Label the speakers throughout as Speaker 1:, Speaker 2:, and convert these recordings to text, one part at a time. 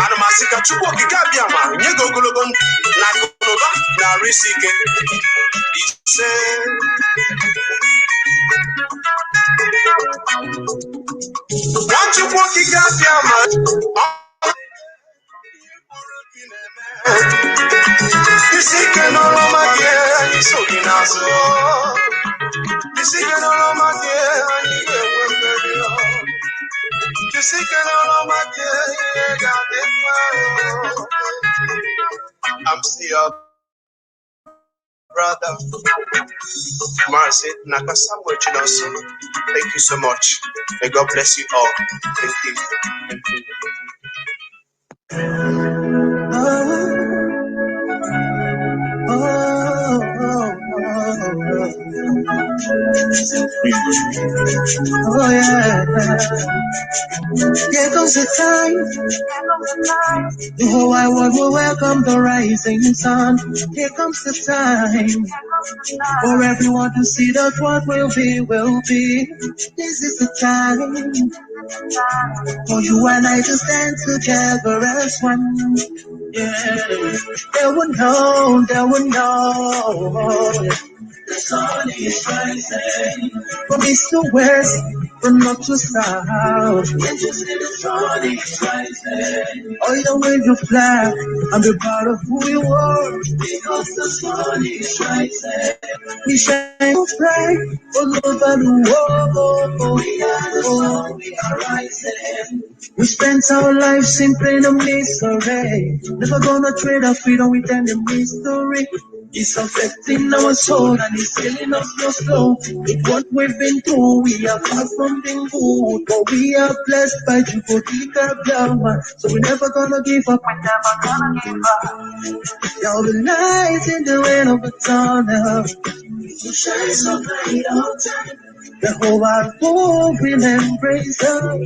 Speaker 1: Ana masị ka Chukwu okike abịa ma nye gị ogologo ndụ na akụnụba na arụ isi ike. Ise. Chukwu okike abịa ma isi ike n'ọlụma gị anyị so gị n'azụ. Isi ike n'ọlụma gị anyị ga-enwe mmeri. Isi ike n'ọlụma gị ihe ga-adị mma. I'm still your brother, Mazi Nnamdi Kanu. Thank you so much. May God bless you all. Thank you. Thank you.
Speaker 2: Oh yeah. Here comes the time. The whole wide world will welcome the rising sun. Here comes the time for everyone to see that what will be, will be. This is the time for you and I to stand together as one. Yeah, they will know, they will know. The sun is rising from east to west, from north to south. Can't you see the sun is rising? Oh, you wave your flag and be proud of who you are. Because the sun is rising, we shine so bright all over the world. We are the sun, we are rising. We spent our lives simply in a misery. Never gonna trade our freedom with any mystery. It's affecting our soul and it's killing us slow. With what we've been through, we are far from being good, but we are blessed by Biafra. So we're never gonna give up. We're never gonna give up. There'll be light in the end of the tunnel. You shine so bright all time. The whole wide world will embrace us.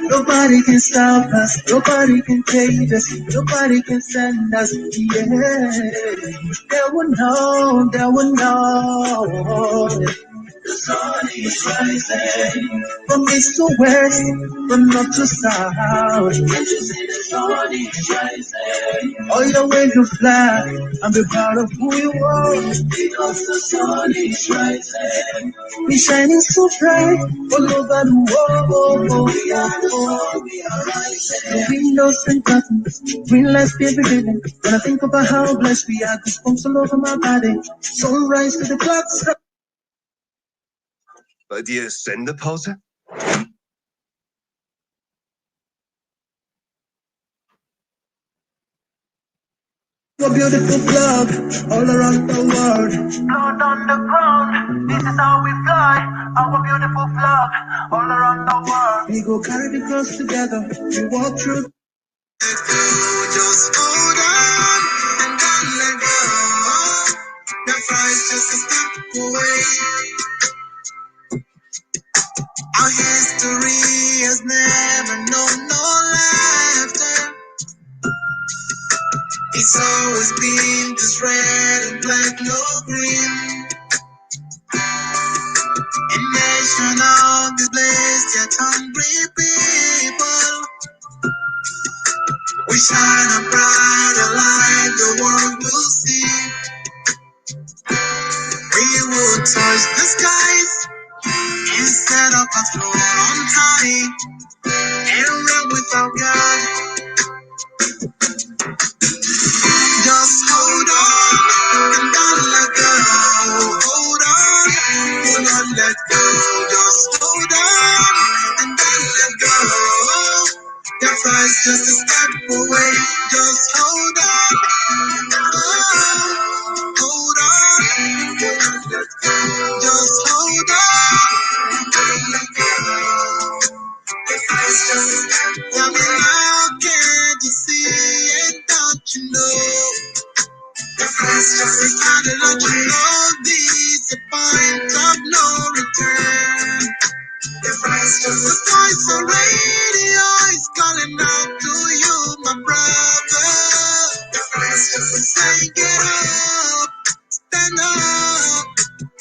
Speaker 2: Nobody can stop us, nobody can change us, nobody can stand us. Yeah, they will know, they will know. The sun is rising from east to west, from north to south. Can't you see the sun is rising? Oh, you wave your flag and be proud of who you are. Because the sun is rising, we're shining so bright all over the world. We are the sun, we are rising. The windows and curtains, green lights every day. When I think about how blessed we are, goosebumps all over my body. Sunrise to the clock.
Speaker 3: Bei dir ist Sendepause?
Speaker 2: A beautiful flag all around the world. Blood on the ground, this is how we fly. Our beautiful flag all around the world. We go carry the cross together, we walk through.
Speaker 4: Just hold on and don't let go. The price just a step away. Our history has never known no laughter. It's always been just red and black, no green. A nation of displaced yet hungry people. We shine a brighter light the world will see. We will touch the skies instead of a floor on high. And run with our God. Just hold on and don't let go. Hold on, do not let go. Just hold on and don't let go. Your price just a step away. Just hold on. Hold on. Just hold on and don't let go. Your price just a step away. Tell me how can't you see it? Don't you know? The price just is time to let you know this a point of no return. The price just a voice on radio is calling out to you, my brother. The price just is saying get up, stand up,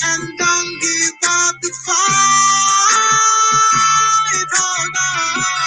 Speaker 4: and don't give up the fight. Hold on.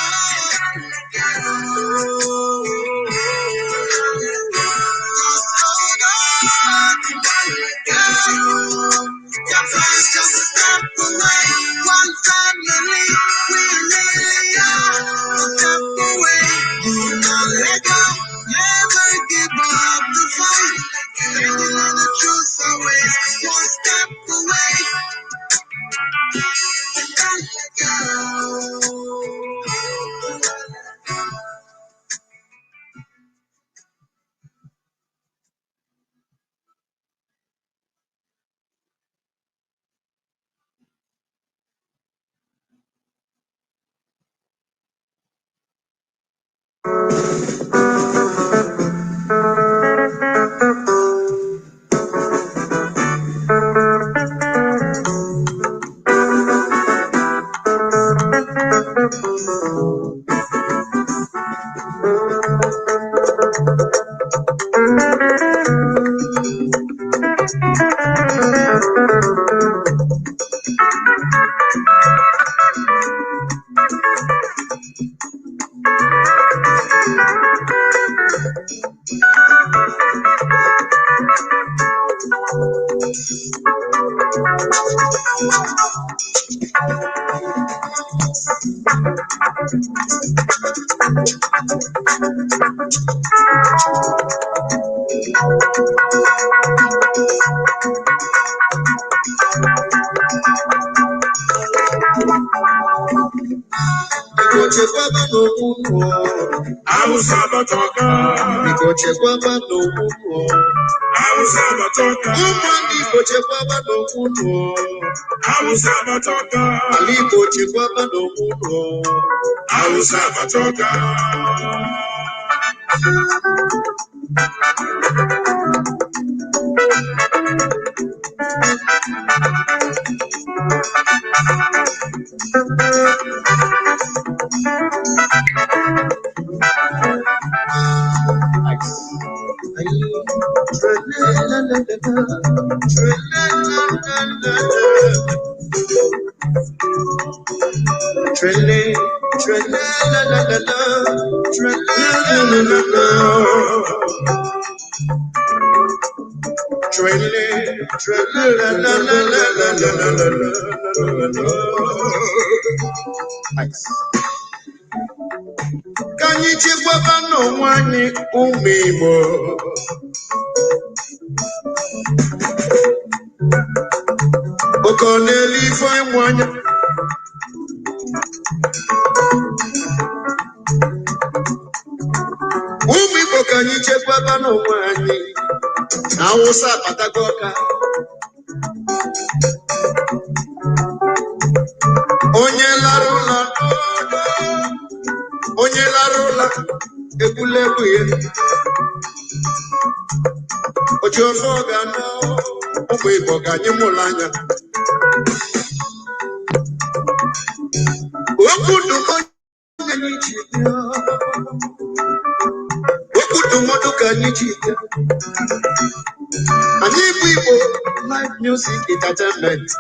Speaker 2: Entertainment.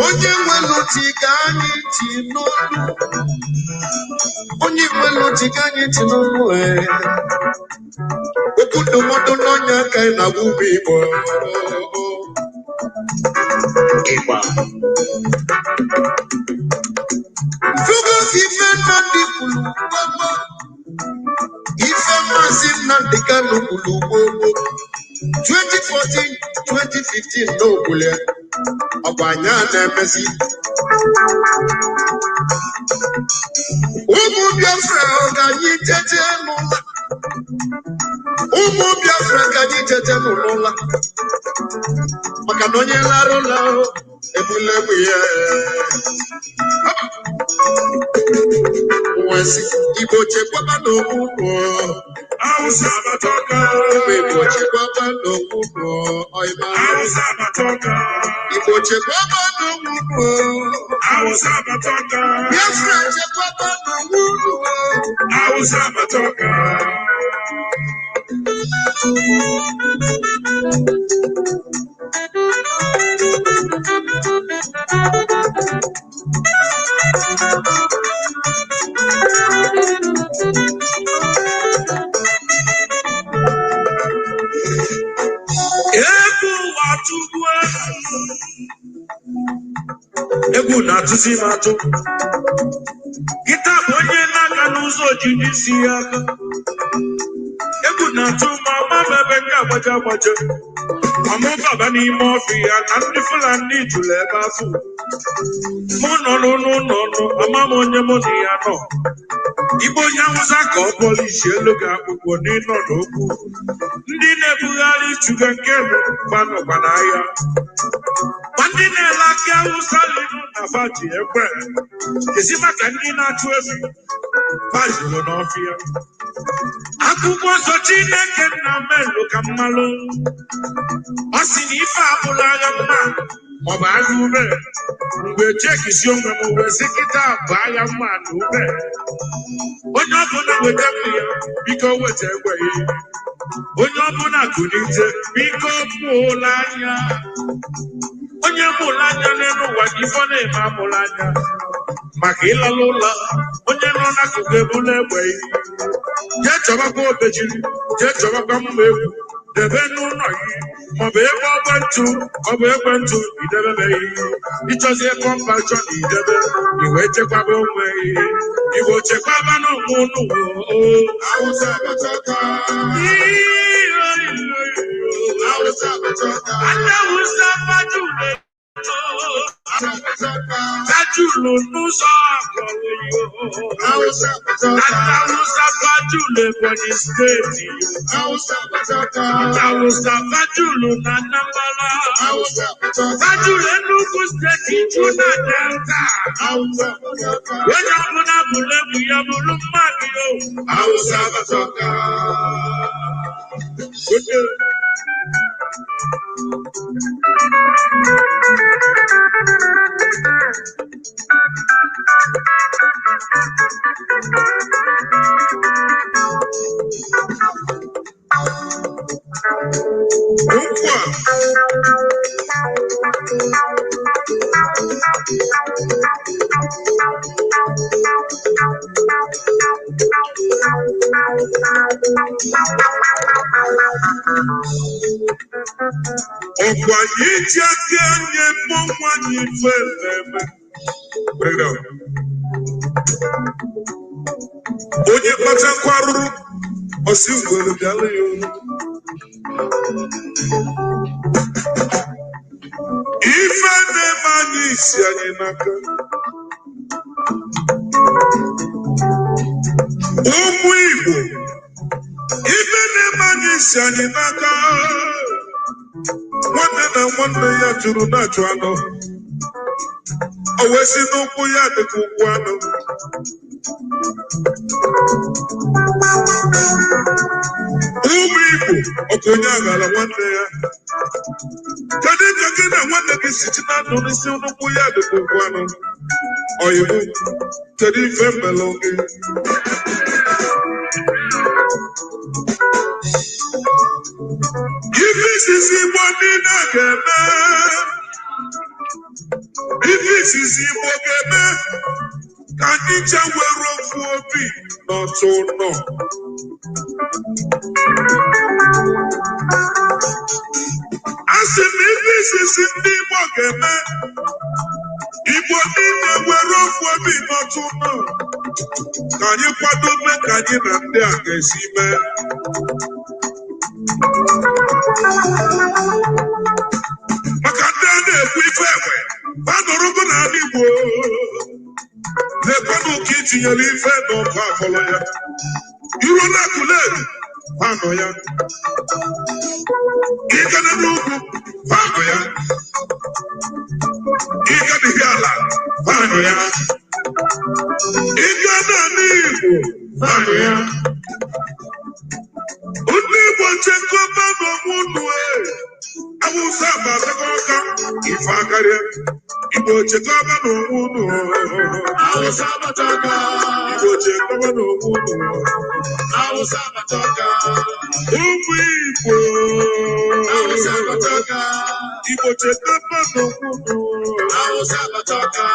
Speaker 2: Onye nweluti ka anyị ti n'olu. Onye nweluti ka anyị ti n'olu. Okwu ndụmọdụ n'ọnya ka ị na-agwụ bụ Igbo. Igba. Fugo ife Nnamdi kwuru gbogbo. Ife Mazi Nnamdi Kanu kwuru gbogbo. 2014, 2015 n'okwule. Ọgbanya na-emezi. Ụmụ Biafra ka anyị tete n'ụlọ. Ụmụ Biafra ka anyị tete n'ụlọ. Maka na onye lara ụlọ ebulebu ya. Nwesi Igbo chekwaba n'okwu. Hausa Batoka. Igbo chekwaba n'okwu. Oima. Hausa Batoka. Igbo chekwaba n'okwu. Hausa Batoka. Biafra chekwaba n'okwu. Hausa Batoka. Egwu na-atụzi m atụ. Gịta bụ onye na-aga n'ụzọ ojiji si ya aka. Egwu na-atụ ma ọma m ebe nke agbaja. Ọmụ baba n'ime ọfịa ka ndị Fulani jụrụ ebe afọ. Mụ nọ n'ụlọ ama m onye mụ na ya nọ. Igbo onye Hausa ka ọ polisi elu ga-akpụkpọ n'ịnọ n'okwu. Ndị na-ebugharị ichuga nke gbanọkwa n'ahịa. Ma ndị na-ele akị Hausa linu na faji ekwe. Kezi maka ndị na-achụ efi fajuru n'ọfịa. Akwụkwọ nsọ Chineke nna melu ka mmalụ. Ọ sị na ife abụla agha mma
Speaker 5: Obadube, we check his young man, we sick it up by a man who bear. When you're gonna with them, because whatever. Onye ọbụla kunite biko mụla anya onye mụla anya n'elu ụwa ifo na-eme amụla anya maka ịlala ụlọ onye nọ n'akụkụ ebula egbe jee chọbakwa obejiri jee chọbakwa mma egwu debe n'ụlọ gị maọbụ ebe ekwentụ idebebeghị ịchọzi ebe ọmbachọ na idebe iwe chekwaba onwe igbo chekwaba n'ụmụ ụnụ Fajulu n'ụzọ Atawusa Fajulu Ebonyi steeti Atawusa Fajulu na Anambra Fajulu Enugu steeti Juna Delta onye ọbụla bụrụ egwu ya bụrụ mmadụ Hausa Batoka Ọkwa iji aka nye mmọnwụ anyị ife eme. Onye kpatakwa ruru osi ngwere bịala ya olu. Ife na-eme anyị isi anyị n'aka. Ụmụ Igbo, ife na-eme anyị isi anyị n'aka. Nwanne na nwanne ya juru na-achụ anụ. O wee si n'ụkwụ ya dịka ụkwụ anụ. Ụmụ Igbo, ọkụ onye aghara nwanne ya. Kedu ka gị na nwanne gị si chi na-anụ n'isi n'ụkwụ ya dịka ụkwụ anụ? Oyibo, kedu ife mmelụ gị? Ife isisi Igbo niile ga-eme. Ife isisi Igbo ga-eme ka anyị chewere ofu obi n'otu ụlọ. Asị m ife isisi ndị Igbo ga-eme Igbo niile were ofu obi n'otu ụlọ ka anyị kwadobe ka anyị na ndị a ga-esi mee. Maka ndị a na-ekwu ife ekwe ha nọrọgo n'ala Igbo na-ekwenụ ka itinyere ife n'ọkụ akọrọ ya iru na akụleri ha nọ ya ịgana n'ugwu ha nọ ya ịganighị ala ha nọ ya ịga n'ala Igbo ha nọ ya ndị Igbo chekwaba n'onwe unu Hausa Batoka ife akarịa Igbo chekwaba n'onwe unu Hausa Batoka Igbo chekwaba n'onwe unu Hausa Batoka ụmụ Igbo Hausa Batoka Igbo chekwaba n'onwe unu Hausa Batoka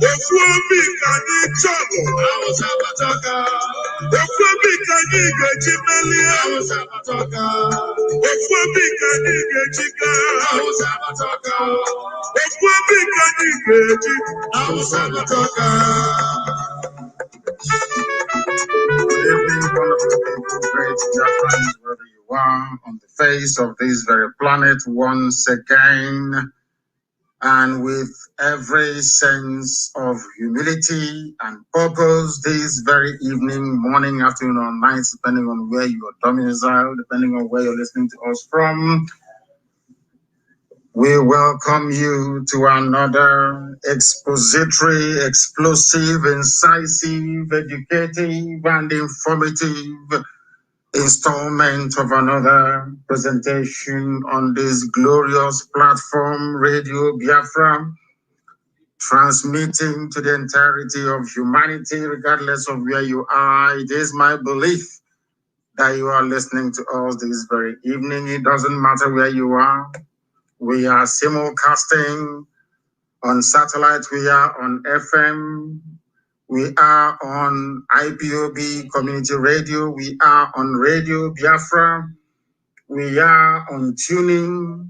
Speaker 5: ofu obi ka anyị chọrọ Hausa Batoka ofu obi ka anyị ga-eji melie Hausa Batoka ofu obi ka anyị ga-eji gaa Hausa Batoka ofu obi ka anyị ga-eji Hausa Batoka.
Speaker 6: Good evening, wonderful people, great Biafrans, wherever you are on the face of this very planet once again, and with every sense of humility and purpose this very evening, morning, afternoon, or night, depending on where you are domiciled, depending on where you're listening to us from. We welcome you to another expository, explosive, incisive, educative, and informative installment of another presentation on this glorious platform, Radio Biafra, transmitting to the entirety of humanity, regardless of where you are. It is my belief that you are listening to us this very evening. It doesn't matter where you are. We are simulcasting on satellite. We are on FM. We are on IPOB Community Radio. We are on Radio Biafra. We are on tuning.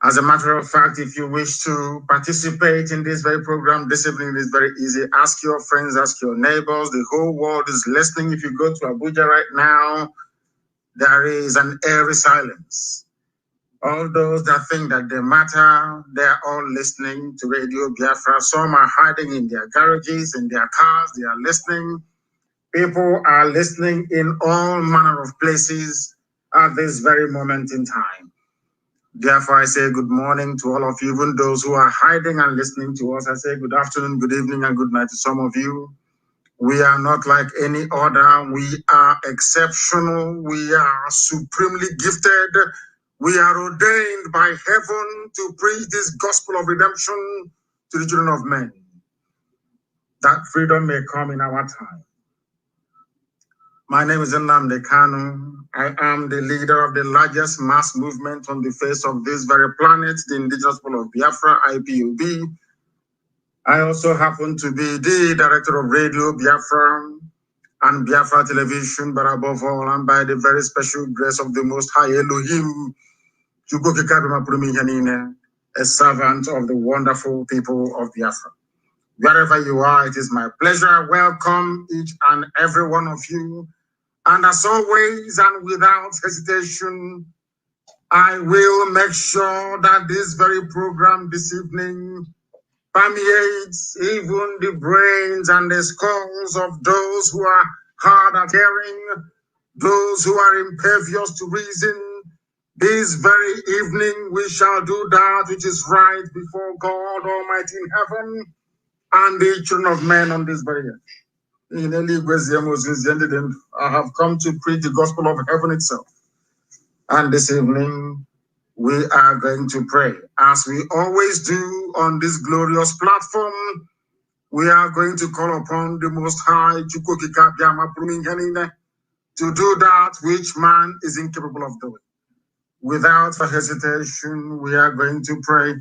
Speaker 6: As a matter of fact, if you wish to participate in this very program this evening, it is very easy. Ask your friends, ask your neighbors. The whole world is listening. If you go to Abuja right now, there is an eerie silence. All those that think that they matter, they're all listening to Radio Biafra. Some are hiding in their garages, in their cars, they are listening. People are listening in all manner of places at this very moment in time. Therefore, I say good morning to all of you, even those who are hiding and listening to us. I say good afternoon, good evening, and good night to some of you. We are not like any other. We are exceptional. We are supremely gifted. We are ordained by heaven to preach this gospel of redemption to the children of men, that freedom may come in our time. My name is Nnamdi Kanu. I am the leader of the largest mass movement on the face of this very planet, the indigenous people of Biafra, IPOB. I also happen to be the director of Radio Biafra and Biafra Television, but above all, and by the very special grace of the Most High Elohim, a servant of the wonderful people of Biafra. Wherever you are, it is my pleasure. I welcome each and every one of you. And as always, and without hesitation, I will make sure that this very program this evening permeates even the brains and the skulls of those who are hard at hearing, those who are impervious to reason. This very evening we shall do that which is right before God Almighty in heaven and the children of men on this very earth. I have come to preach the gospel of heaven itself. And this evening we are going to pray. As we always do on this glorious platform, we are going to call upon the Most High to do that which man is incapable of doing. Without hesitation, we are going to pray.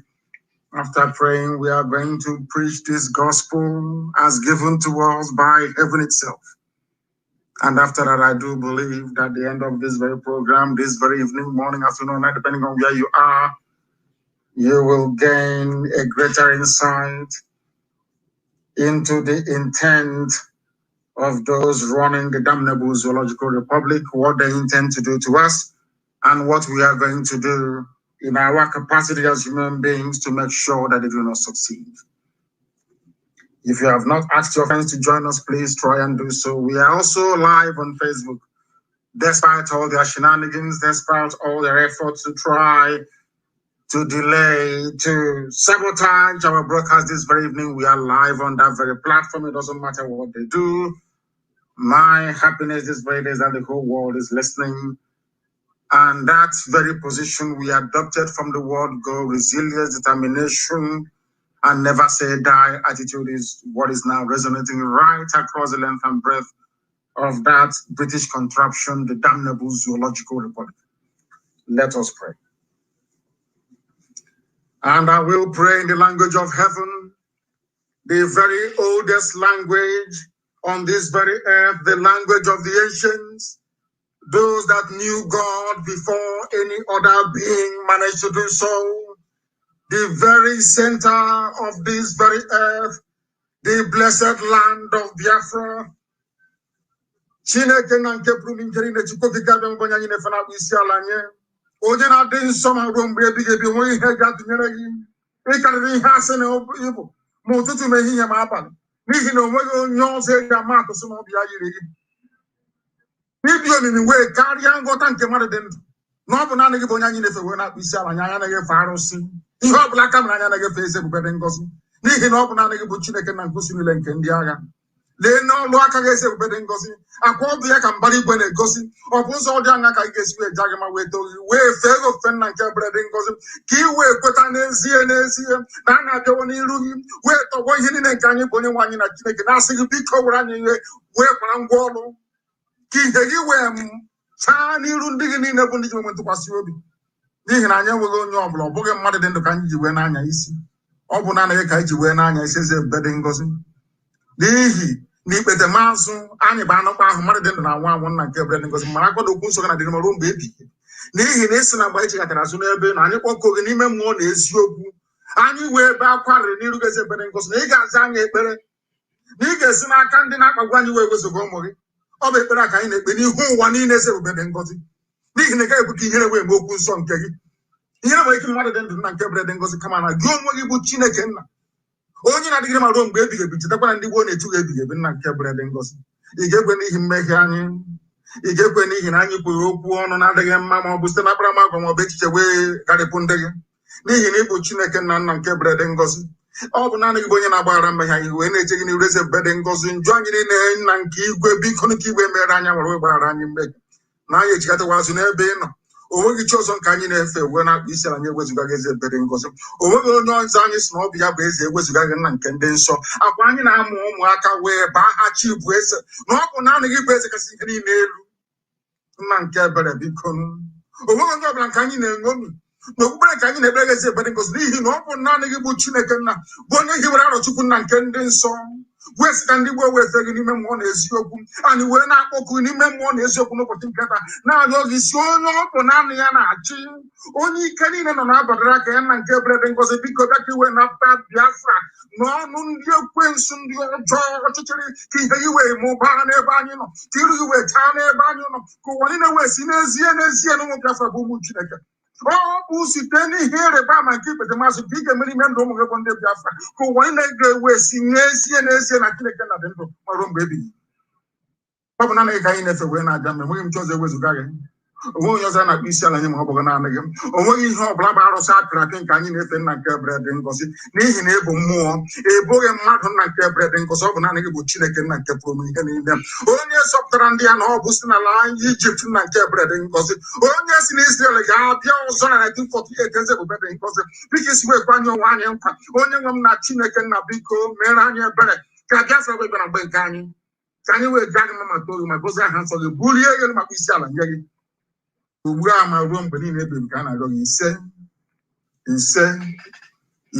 Speaker 6: After praying, we are going to preach this gospel as given to us by heaven itself. And after that, I do believe that at the end of this very program, this very evening, morning, afternoon, night, depending on where you are, you will gain a greater insight into the intent of those running the damnable zoological republic, what they intend to do to us, and what we are going to do in our capacity as human beings to make sure that they do not succeed. If you have not asked your friends to join us, please try and do so. We are also live on Facebook. Despite all their shenanigans, despite all their efforts to try to delay, to sabotage our broadcast this very evening, we are live on that very platform. It doesn't matter what they do. My happiness this very day is that the whole world is listening. And that very position we adopted from the word go, resilience, determination, and never say die attitude is what is now resonating right across the length and breadth of that British contraption, the damnable zoological republic. Let us pray. And I will pray in the language of heaven, the very oldest language on this very earth, the language of the ancients, those that knew God before any other being managed to do so, the very center of this very earth, the blessed land of Biafra. Chineke na nke pụrụ n'inkeri na Chukwu okike abịa mbonye anyị na-efe na-akpụ isi ala nye. Onye na-adị nsọ ma ruo mgbe ebighị ebi nwe ihe ga-atụnyere gị. Ịkarịrị ihe asị na ịbụ ma ụtụtụ ma ehihie ma abalị. N'ihi na onweghị onye ọzọ eji ama atụ sị na ọ bụ ya yiri gị. Ibi omimi wee karịa nghọta nke mmadụ dị ndụ. Na ọ bụ naanị gị bụ onye anyị na-efe wee na-akpụ isi ala nye, anyị anaghị efe arụsị. Ihe ọbụla ka mere anyị anaghị efe eze ebube dị ngọzi. N'ihi na ọ bụ naanị gị bụ Chineke na nkwụsị niile nke ndị agha. They know Luaka gets a bedding gossip. I call the Akambari when a gossip, or was all the Anaka gets where Jagama way to where Fago Fen and Cabredding gossip. Kiwe put an NCNC, Nana Joni Rugi, where the one in a canny pony one in a chicken, asking you be running where Pangolo. King the Chani Rundigin in a woman to pass you. Nihanya will go on your blog, mother than the Kanji when Anya is. Obunana Kaji when Anya says a bedding gossip. Dihi ni pete mansu ani ba no pa humare den na one na kebre because mara ko do kun so na de mo rum baby nihi ne sina ba ichi katara so na ebe na ani koko ni me mo na esiokwu ani we ba kware ni ru geze bene because na ga za anya ekpere ni ga si na aka ndị na akpagwa anyị we wezo go mo gị ọ bụ ekpere aka anyị na-ekpe n'ihu ụwa niile se bene ngozi nihi na ga ebu ka ihere we mo okwu nsọ nke gị ihere we iki mmadụ dị ndụ na nke bre ngozi kama na gị onwe gị bụ Chineke nna onye na-adịgịrị ma ruo mgbe ebighị ebi chetakwana ndị gboo na-etu ebighị ebi nna nke bere dị ngozi ị ga-ekwe n'ihi mmehie anyị ị ga-ekwe n'ihi na anyị kwuru okwu ọnụ na-adịghị mma ma ọ bụ site na akparamagwa ma ọ bụ echiche wee garịpụ ndị gị n'ihi na ị bụ Chineke nna nna nke bere dị ngozi ọ bụ naanị gị bụ onye na-agbaghara mmehie anyị wee na-eche gị n'iru eze bere dị ngozi njụ anyị niile nna nke igwe biko nke igwe mere anyị nwere wee gbaghara anyị mmehie na anyị echikọtawa azụ n'ebe ị nọ onweghị chi ọzọ nke anyị na-efe wee na-akpa isi anyị ewezuga gị eze ebere ngozi onweghị onye ọzọ anyị si na ọ bụ ya bụ eze ewezuga gị nna nke ndị nsọ akwa anyị na-amụ ụmụaka wee baa ha chi bụ eze na ọ bụ naanị gị bụ eze kasị ihe niile elu nna nke ebere biko onweghị onye ọbụla nke anyị na-eṅomi na okpukpere nke anyị na-ekpere gị eze ebere ngozi n'ihi na ọ bụ naanị gị bụ Chineke nna bụ onye hiwere arọchukwu nna nke ndị nsọ wee sị ka ndị gboo wee fe gị n'ime mmụọ na eziokwu anyị wee na-akpọkụ n'ime mmụọ na eziokwu n'ụbọchị nke taa na-arịọ gị si onye ọ bụ naanị ya na-achị onye ike niile nọ na-abadara aka ya nna nke ebere dị ngozi biko bịa ka iwe napụta Biafra n'ọnụ ndị ekwensu ndị ọjọọ ọchịchịrị ka ihe iwe mụbaa n'ebe anyị nọ ka iru iwe taa n'ebe anyị nọ ka ụwa niile wee si n'ezie n'ezie na ụmụ Biafra bụ ụmụ Chineke ọ bụ site n'ihe ịrịba ama nke ikpete masị ka ị ga-emere ime ndụ ụmụ gị bụ ndị Biafra ka ụwa niile ga-ewe si n'ezie n'ezie na Chineke na dị ndụ ma ruo mgbe ebighị ọ bụ naanị ka anyị na-efe wee na-aja mma enweghị m chi ọzọ ewezuga gị onwe onye ọzọ na-akpụ isi ala nye ma ọ bụghị naanị gị onweghị ihe ọ bụla bụ arụsị akịrị akị nke anyị na-efe nna nke ebere dị ngozi n'ihi na ịbụ mmụọ ebughị mmadụ nna nke ebere dị ngozi ọ bụ naanị gị bụ Chineke nna nke pụrụ ihe niile onye zọpụtara ndị ya na ọ bụ si n'ala Ijipt nna nke ebere dị ngozi onye si na Israel ga-abịa ọzọ na 1948 eze ebube dị ngozi biko isi wee kwanye onwe anyị nkwa onye nwe m na Chineke nna biko mere anyị ebere ka Biafra wee bịa na mgbe nke anyị ka anyị wee jaa gị mma ma too gị ma gozie aha nsọ gị bulie elu maka isi ala nye gị ugbu a ma ruo mgbe niile ebeghị ka a na-arịọ gị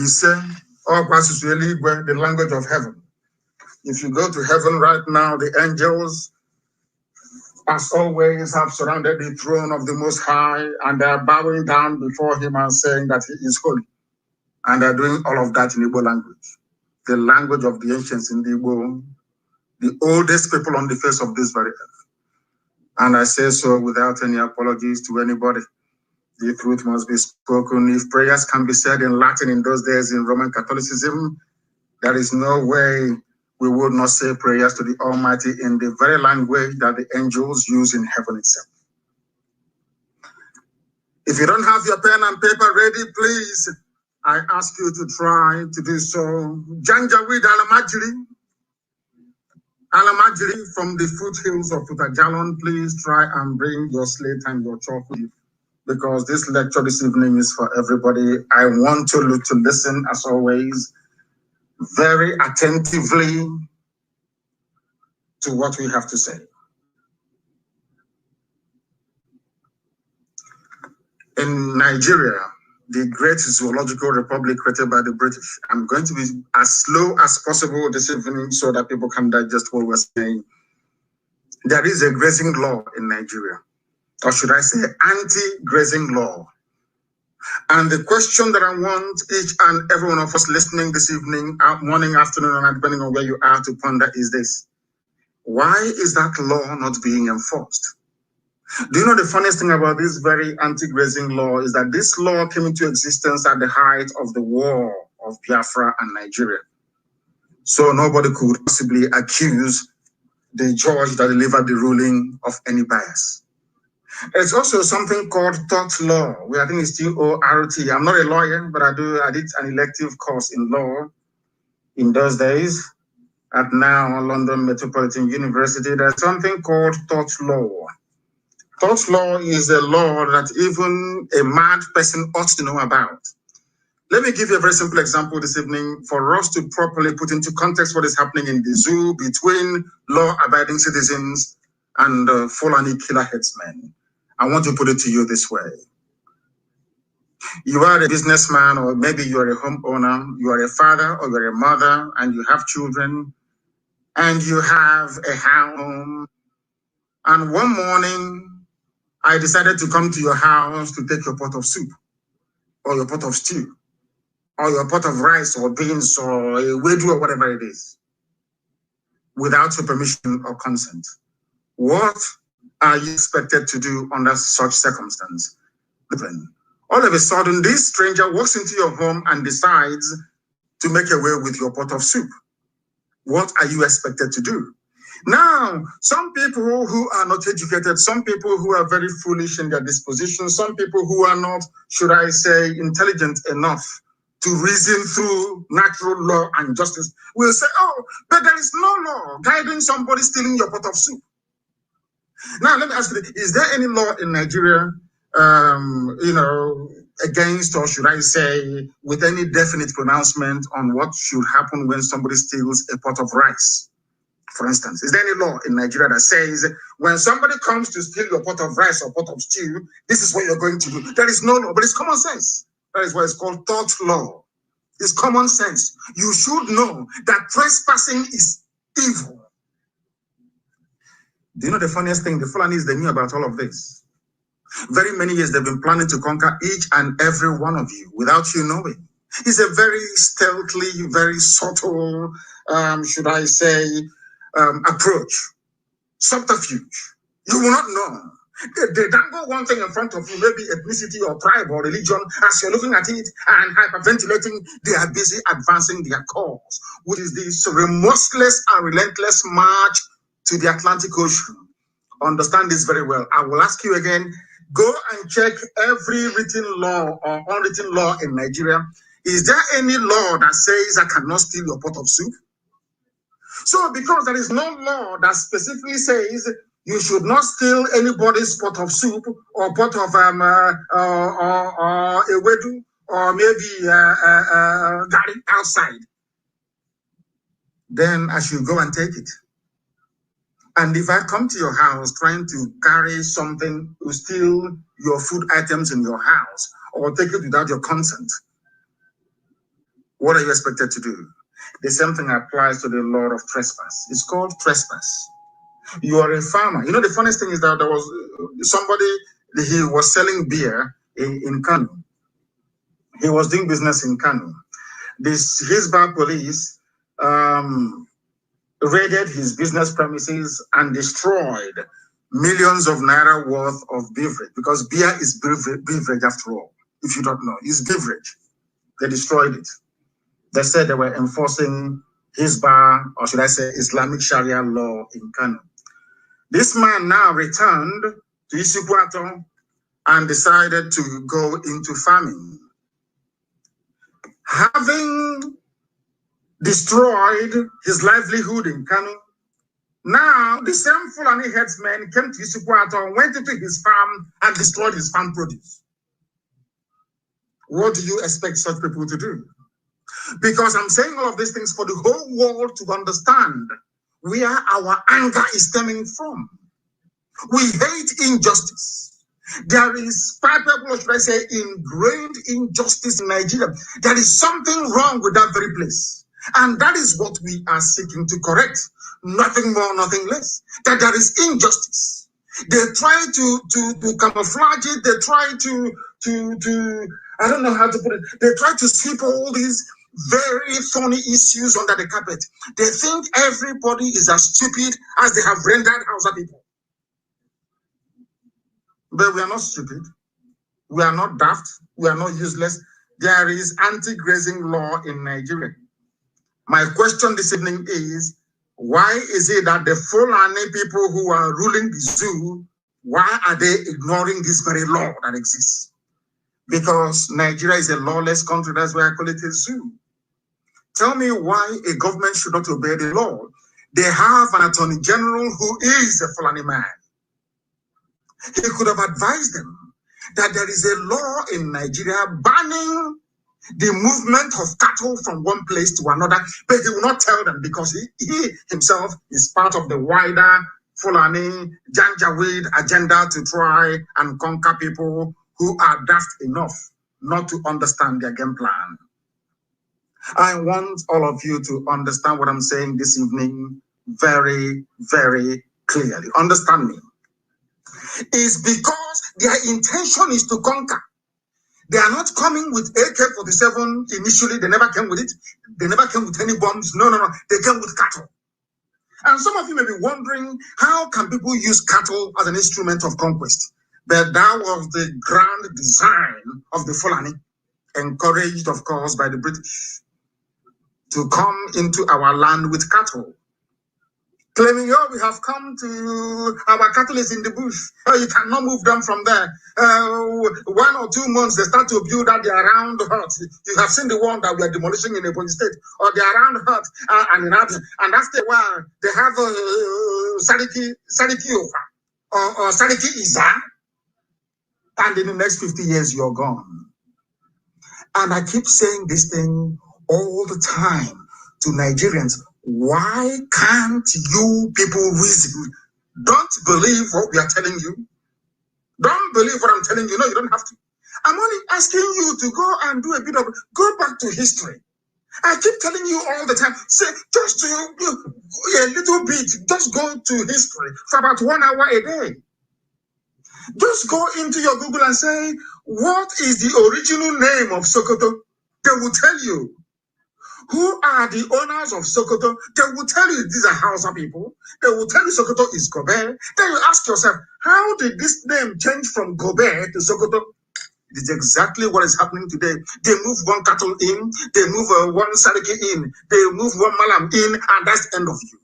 Speaker 6: ise ọkwa asụsụ eluigwe the language of heaven. If you go to heaven right now, the angels as always have surrounded the throne of the Most High and they are bowing down before him and saying that he is holy, and they are doing all of that in Igbo language, the language of the ancients in the Igbo, the oldest people on the face of this very earth. And I say so without any apologies to anybody. The truth must be spoken. If prayers can be said in Latin in those days in Roman Catholicism, there is no way we would not say prayers to the Almighty in the very language that the angels use in heaven itself. If you don't have your pen and paper ready, please, I ask you to try to do so. Janjaweed Alamajiri from the foothills of Futajalon, please try and bring your slate and your chalk with you, because this lecture this evening is for everybody. I want you to listen, as always, very attentively to what we have to say. In Nigeria, the great zoological republic created by the British, I'm going to be as slow as possible this evening so that people can digest what we're saying. There is a grazing law in Nigeria, or should I say anti-grazing law. And the question that I want each and every one of us listening this evening, morning, afternoon, and depending on where you are, to ponder is this: why is that law not being enforced? Do you know the funniest thing about this very anti-grazing law is that this law came into existence at the height of the war of Biafra and Nigeria. So nobody could possibly accuse the judge that delivered the ruling of any bias. It's also something called tort law, where I think it's T-O-R-T. I'm not a lawyer, but I did an elective course in law in those days. at now London Metropolitan University, there's something called tort law. Tort law is a law that even a mad person ought to know about. Let me give you a very simple example this evening for us to properly put into context what is happening in the zoo between law-abiding citizens and Fulani killer headsmen. I want to put it to you this way. You are a businessman, or maybe you are a homeowner, you are a father or you are a mother, and you have children, and you have a home. And one morning, I decided to come to your house to take your pot of soup, or your pot of stew, or your pot of rice or beans or a wedu or whatever it is, without your permission or consent. What are you expected to do under such circumstance? All of a sudden, this stranger walks into your home and decides to make away with your pot of soup. What are you expected to do? Now, some people who are not educated, some people who are very foolish in their disposition, some people who are not, should I say, intelligent enough to reason through natural law and justice will say, oh, but there is no law guiding somebody stealing your pot of soup. Now, let me ask you, is there any law in Nigeria, against, or should I say, with any definite pronouncement on what should happen when somebody steals a pot of rice? For instance, is there any law in Nigeria that says when somebody comes to steal your pot of rice or pot of stew, this is what you're going to do? There is no law, but it's common sense. That is why it's called tort law. It's common sense. You should know that trespassing is evil. Do you know the funniest thing? The Fulanis, they knew about all of this. Very many years they've been planning to conquer each and every one of you without you knowing. It's a very stealthily, very subtle, should I say, approach, subterfuge. You will not know. They dangle one thing in front of you, maybe ethnicity or tribe or religion, as you're looking at it and hyperventilating, they are busy advancing their cause, which is this remorseless and relentless march to the Atlantic Ocean. Understand this very well. I will ask you again, go and check every written law or unwritten law in Nigeria. Is there any law that says I cannot steal your pot of soup? So because there is no law that specifically says you should not steal anybody's pot of soup or pot of ewedu or maybe gari outside, then I should go and take it. And if I come to your house trying to carry something to steal your food items in your house or take it without your consent, what are you expected to do? The same thing applies to the law of trespass. It's called trespass. You are a farmer. You know, the funniest thing is that there was somebody, he was selling beer in Kanu. He was doing business in Kanu. His bar police raided his business premises and destroyed millions of naira worth of beverage, because beer is beverage after all. If you don't know, it's beverage. They destroyed it. They said they were enforcing Hizbah, or should I say Islamic Sharia law in Kano. This man now returned to Isukwato and decided to go into farming. Having destroyed his livelihood in Kano, now the same Fulani headsmen came to Isukwato, went into his farm and destroyed his farm produce. What do you expect such people to do? Because I'm saying all of these things for the whole world to understand where our anger is stemming from. We hate injustice. There is palpable, should I say, ingrained injustice in Nigeria. There is something wrong with that very place. And that is what we are seeking to correct. Nothing more, nothing less. That there is injustice. They try to camouflage it. They try to I don't know how to put it. They try to sweep all these very thorny issues under the carpet. They think everybody is as stupid as they have rendered Hausa people. But we are not stupid. We are not daft. We are not useless. There is anti-grazing law in Nigeria. My question this evening is, why is it that the Fulani people who are ruling the zoo, why are they ignoring this very law that exists? Because Nigeria is a lawless country. That's why I call it a zoo. Tell me why a government should not obey the law. They have an attorney general who is a Fulani man. He could have advised them that there is a law in Nigeria banning the movement of cattle from one place to another, but he will not tell them because he himself is part of the wider Fulani Janjaweed agenda to try and conquer people who are daft enough not to understand their game plan. I want all of you to understand what I'm saying this evening very, very clearly. Understand me. It's because their intention is to conquer. They are not coming with AK-47 initially. They never came with it. They never came with any bombs. No. They came with cattle. And some of you may be wondering, how can people use cattle as an instrument of conquest? But that was the grand design of the Fulani, encouraged, of course, by the British, to come into our land with cattle. Claiming, oh, we have come to, our cattle is in the bush. Oh, you cannot move them from there. 1 or 2 months, they start to build out their round hut. You have seen the one that we are demolishing in Ebonyi State, or their round hut, and in Abia. And that's the one, they have Sariki Ofa, or Sariki Iza. And in the next 50 years, you're gone. And I keep saying this thing all the time to Nigerians. Why can't you people reason? Don't believe what we are telling you. Don't believe what I'm telling you. No, you don't have to. I'm only asking you to go and do a bit of, go back to history. I keep telling you all the time, say, just do a little bit, just go to history for about 1 hour a day. Just go into your Google and say, what is the original name of Sokoto? They will tell you. Who are the owners of Sokoto? They will tell you these are Hausa people. They will tell you Sokoto is Gobe. Then you ask yourself, how did this name change from Gobe to Sokoto? It is exactly what is happening today. They move one cattle in, they move one Sariki in, they move one Malam in, and that's the end of you.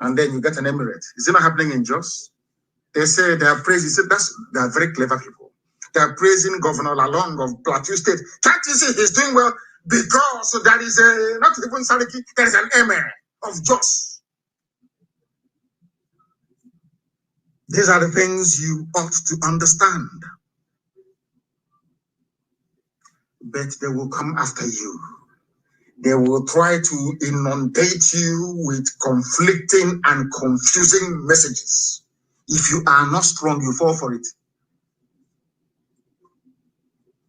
Speaker 6: And then you get an emirate. Is it not happening in Jos? They say they are praising, they are very clever people. They are praising Governor Lalong of Plateau State. Can't you see he's doing well? Because there is not even Sariki, there is an emir of Jos. These are the things you ought to understand. But they will come after you. They will try to inundate you with conflicting and confusing messages. If you are not strong, you fall for it.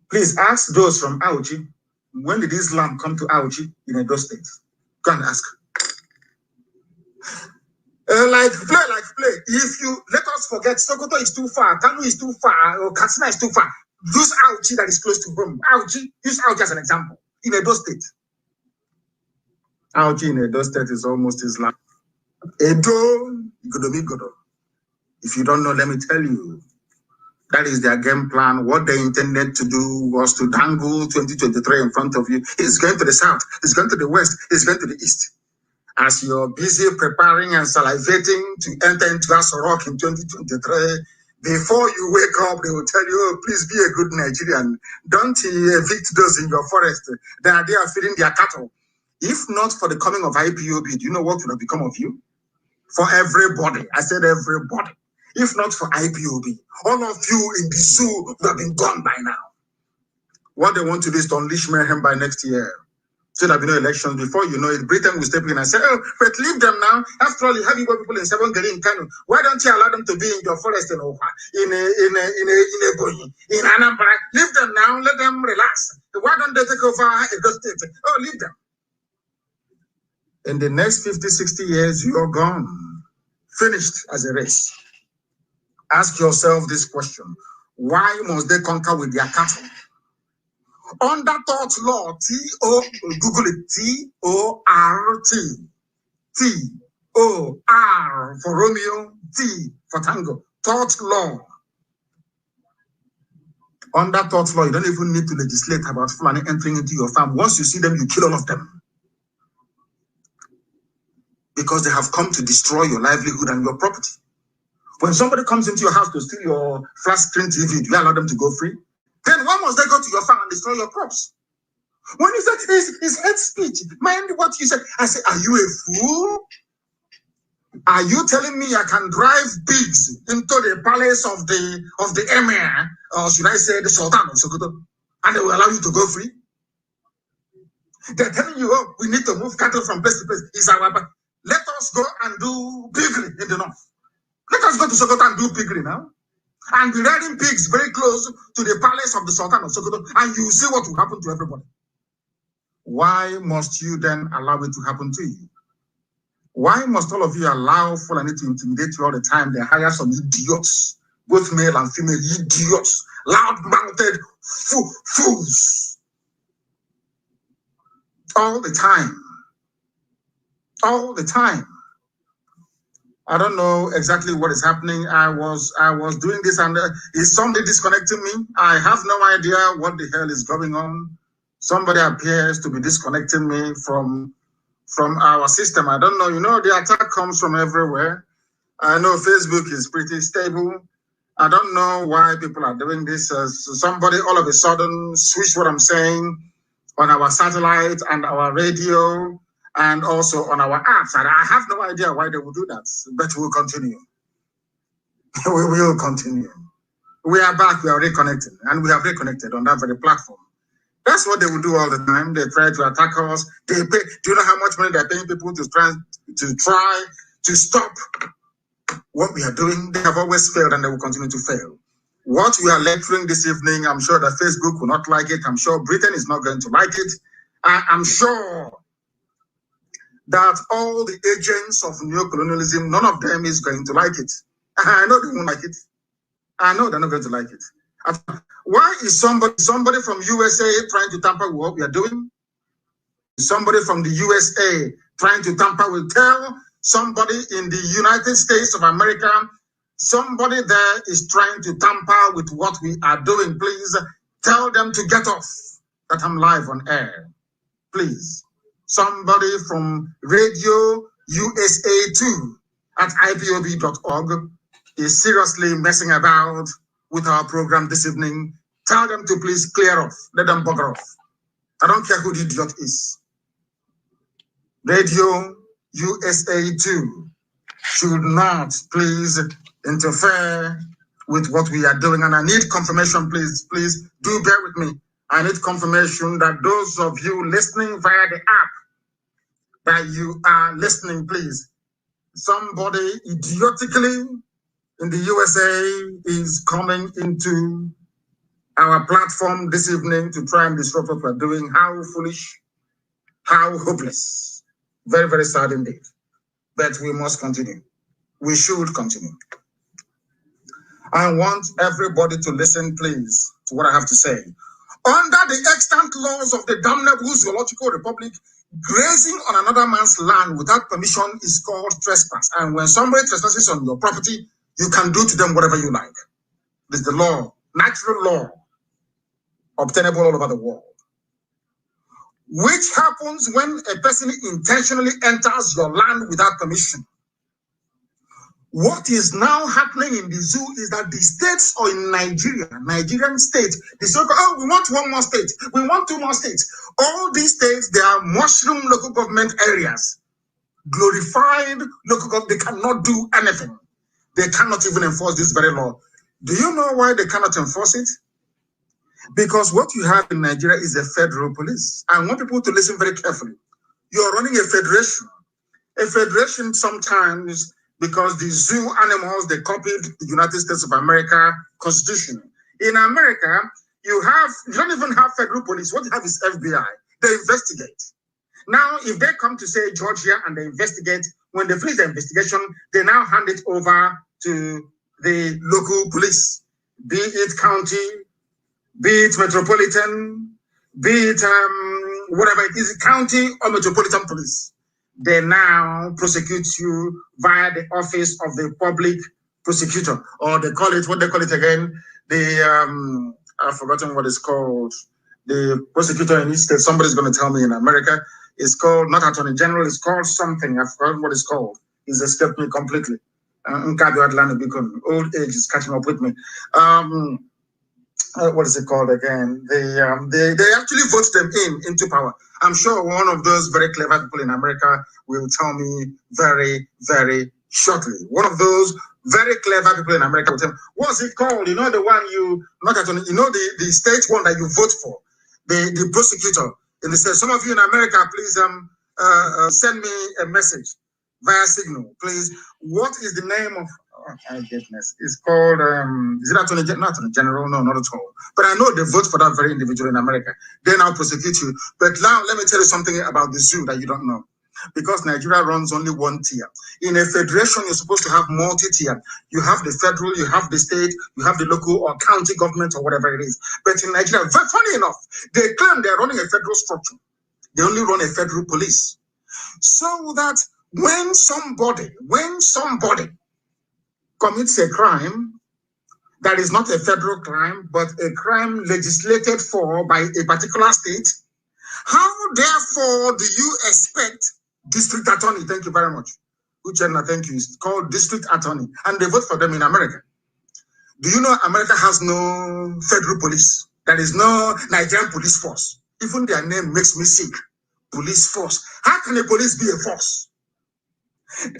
Speaker 6: Please ask those from Auchi, when did Islam come to Auchi in Edo State? Go and ask. Like play. If you let us forget, Sokoto is too far, Kanu is too far, or Katsina is too far. Use Auchi that is close to home. Use Auchi as an example. In Edo State. Auchi in Edo State is almost Islam. Edo, Godo. If you don't know, let me tell you. That is their game plan. What they intended to do was to dangle 2023 in front of you. It's going to the south. It's going to the west. It's going to the east. As you're busy preparing and salivating to enter into Asorok in 2023, before you wake up, they will tell you, oh, please be a good Nigerian. Don't evict those in your forest. They are feeding their cattle. If not for the coming of IPOB, do you know what would have become of you? For everybody. I said everybody. If not for IPOB, all of you in the zoo would have been gone by now. What they want to do is to unleash mayhem by next year. So there'll be no elections. Before you know it, Britain will step in and say, oh, but leave them now. After all, you have Igbo people in Febuary in Kanu. Why don't you allow them to be in your forest in Oha, in Ebonyi, in Anambra? Leave them now. Let them relax. Why don't they take over Edo State? Oh, leave them. In the next 50, 60 years, you're gone. Finished as a race. Ask yourself this question. Why must they conquer with their cattle? Under Tort Law, Google it, T-O-R-T. T-O-R for Romeo, T for Tango. Tort Law. Under Tort Law, you don't even need to legislate about Fulani entering into your farm. Once you see them, you kill all of them. Because they have come to destroy your livelihood and your property. When somebody comes into your house to steal your flat screen TV, do you allow them to go free? Then why must they go to your farm and destroy your crops? When you said it's hate speech, mind what you said. I said, are you a fool? Are you telling me I can drive pigs into the palace of the emir, or should I say the sultan of Sokoto, and they will allow you to go free? They're telling you, oh, we need to move cattle from place to place. Let us go and do piggery in the north. Let us go to Sokoto and do piggery now. And be riding pigs very close to the palace of the sultan of Sokoto, and you see what will happen to everybody. Why must you then allow it to happen to you? Why must all of you allow Fulani to intimidate you all the time? They hire some idiots, both male and female idiots, loud-mouthed fools, all the time. All the time. I don't know exactly what is happening. I was doing this, and is somebody disconnecting me? I have no idea what the hell is going on. Somebody appears to be disconnecting me from our system. I don't know. You know, the attack comes from everywhere. I know Facebook is pretty stable. I don't know why people are doing this. So somebody all of a sudden switched what I'm saying on our satellite and our radio and also on our apps. And I have no idea why they will do that, but we'll continue. We will continue. We are back. We are reconnecting, and we have reconnected on that very platform. That's what they will do all the time. They try to attack us. They pay. Do you know how much money they're paying people to try to stop what we are doing? They have always failed, and they will continue to fail. What we are lecturing this evening, I'm sure that Facebook will not like it. I'm sure Britain is not going to like it. I'm sure that all the agents of neocolonialism, none of them is going to like it. I know they won't like it. I know they're not going to like it. Why is somebody from USA trying to tamper with what we are doing? Somebody from the USA trying to tamper with, tell somebody in the United States of America, somebody there is trying to tamper with what we are doing. Please tell them to get off, that I'm live on air. Please. Somebody from Radio USA 2 at ipob.org is seriously messing about with our program this evening. Tell them to please clear off. Let them bugger off. I don't care who the idiot is. Radio USA 2 should not please interfere with what we are doing. And I need confirmation, please do bear with me. I need confirmation that those of you listening via the app, that you are listening, please. Somebody idiotically in the USA is coming into our platform this evening to try and disrupt what we're doing. How foolish, how hopeless. Very, very sad indeed. But we must continue. We should continue. I want everybody to listen, please, to what I have to say. Under the extant laws of the damnable zoological republic, grazing on another man's land without permission is called trespass. And when somebody trespasses on your property, you can do to them whatever you like. This is the law, natural law, obtainable all over the world. Which happens when a person intentionally enters your land without permission. What is now happening in the zoo is that the states or in Nigeria, Nigerian states, they say, oh, we want one more state, we want two more states. All these states, they are mushroom local government areas. Glorified local government, they cannot do anything. They cannot even enforce this very law. Do you know why they cannot enforce it? Because what you have in Nigeria is a federal police. I want people to listen very carefully. You are running a federation. A federation sometimes, because the zoo animals, they copied the United States of America Constitution. In America, you don't even have federal police. What you have is FBI. They investigate. Now, if they come to, say, Georgia and they investigate, when they finish the investigation, they now hand it over to the local police, be it county, be it metropolitan, be it whatever it is, county or metropolitan police. They now prosecute you via the office of the public prosecutor, or they call it, what they call it again, the, I've forgotten what it's called, the prosecutor in each state, somebody's going to tell me in America, it's called, not Attorney General, it's called something, I've forgotten what it's called, it's escaped me completely. Old age is catching up with me. what is it called again? They actually vote them into power. I'm sure one of those very clever people in America will tell me very, very shortly. One of those very clever people in America will tell me, what's it called? You know, the one you not at you know the state one that you vote for, the prosecutor in the state. Some of you in America, please send me a message via signal, please. What is the name of? Oh, my goodness, it's called. Is it Attorney General? No, not at all. But I know they vote for that very individual in America. They now prosecute you. But now let me tell you something about the zoo that you don't know. Because Nigeria runs only one tier. In a federation, you're supposed to have multi-tier. You have the federal, you have the state, you have the local or county government or whatever it is. But in Nigeria, funny enough, they claim they're running a federal structure. They only run a federal police. So that when somebody commits a crime that is not a federal crime, but a crime legislated for by a particular state, how therefore do you expect district attorney? Thank you very much. Uchenna, thank you. It's called district attorney, and they vote for them in America. Do you know America has no federal police? There is no Nigerian police force. Even their name makes me sick. Police force. How can a police be a force?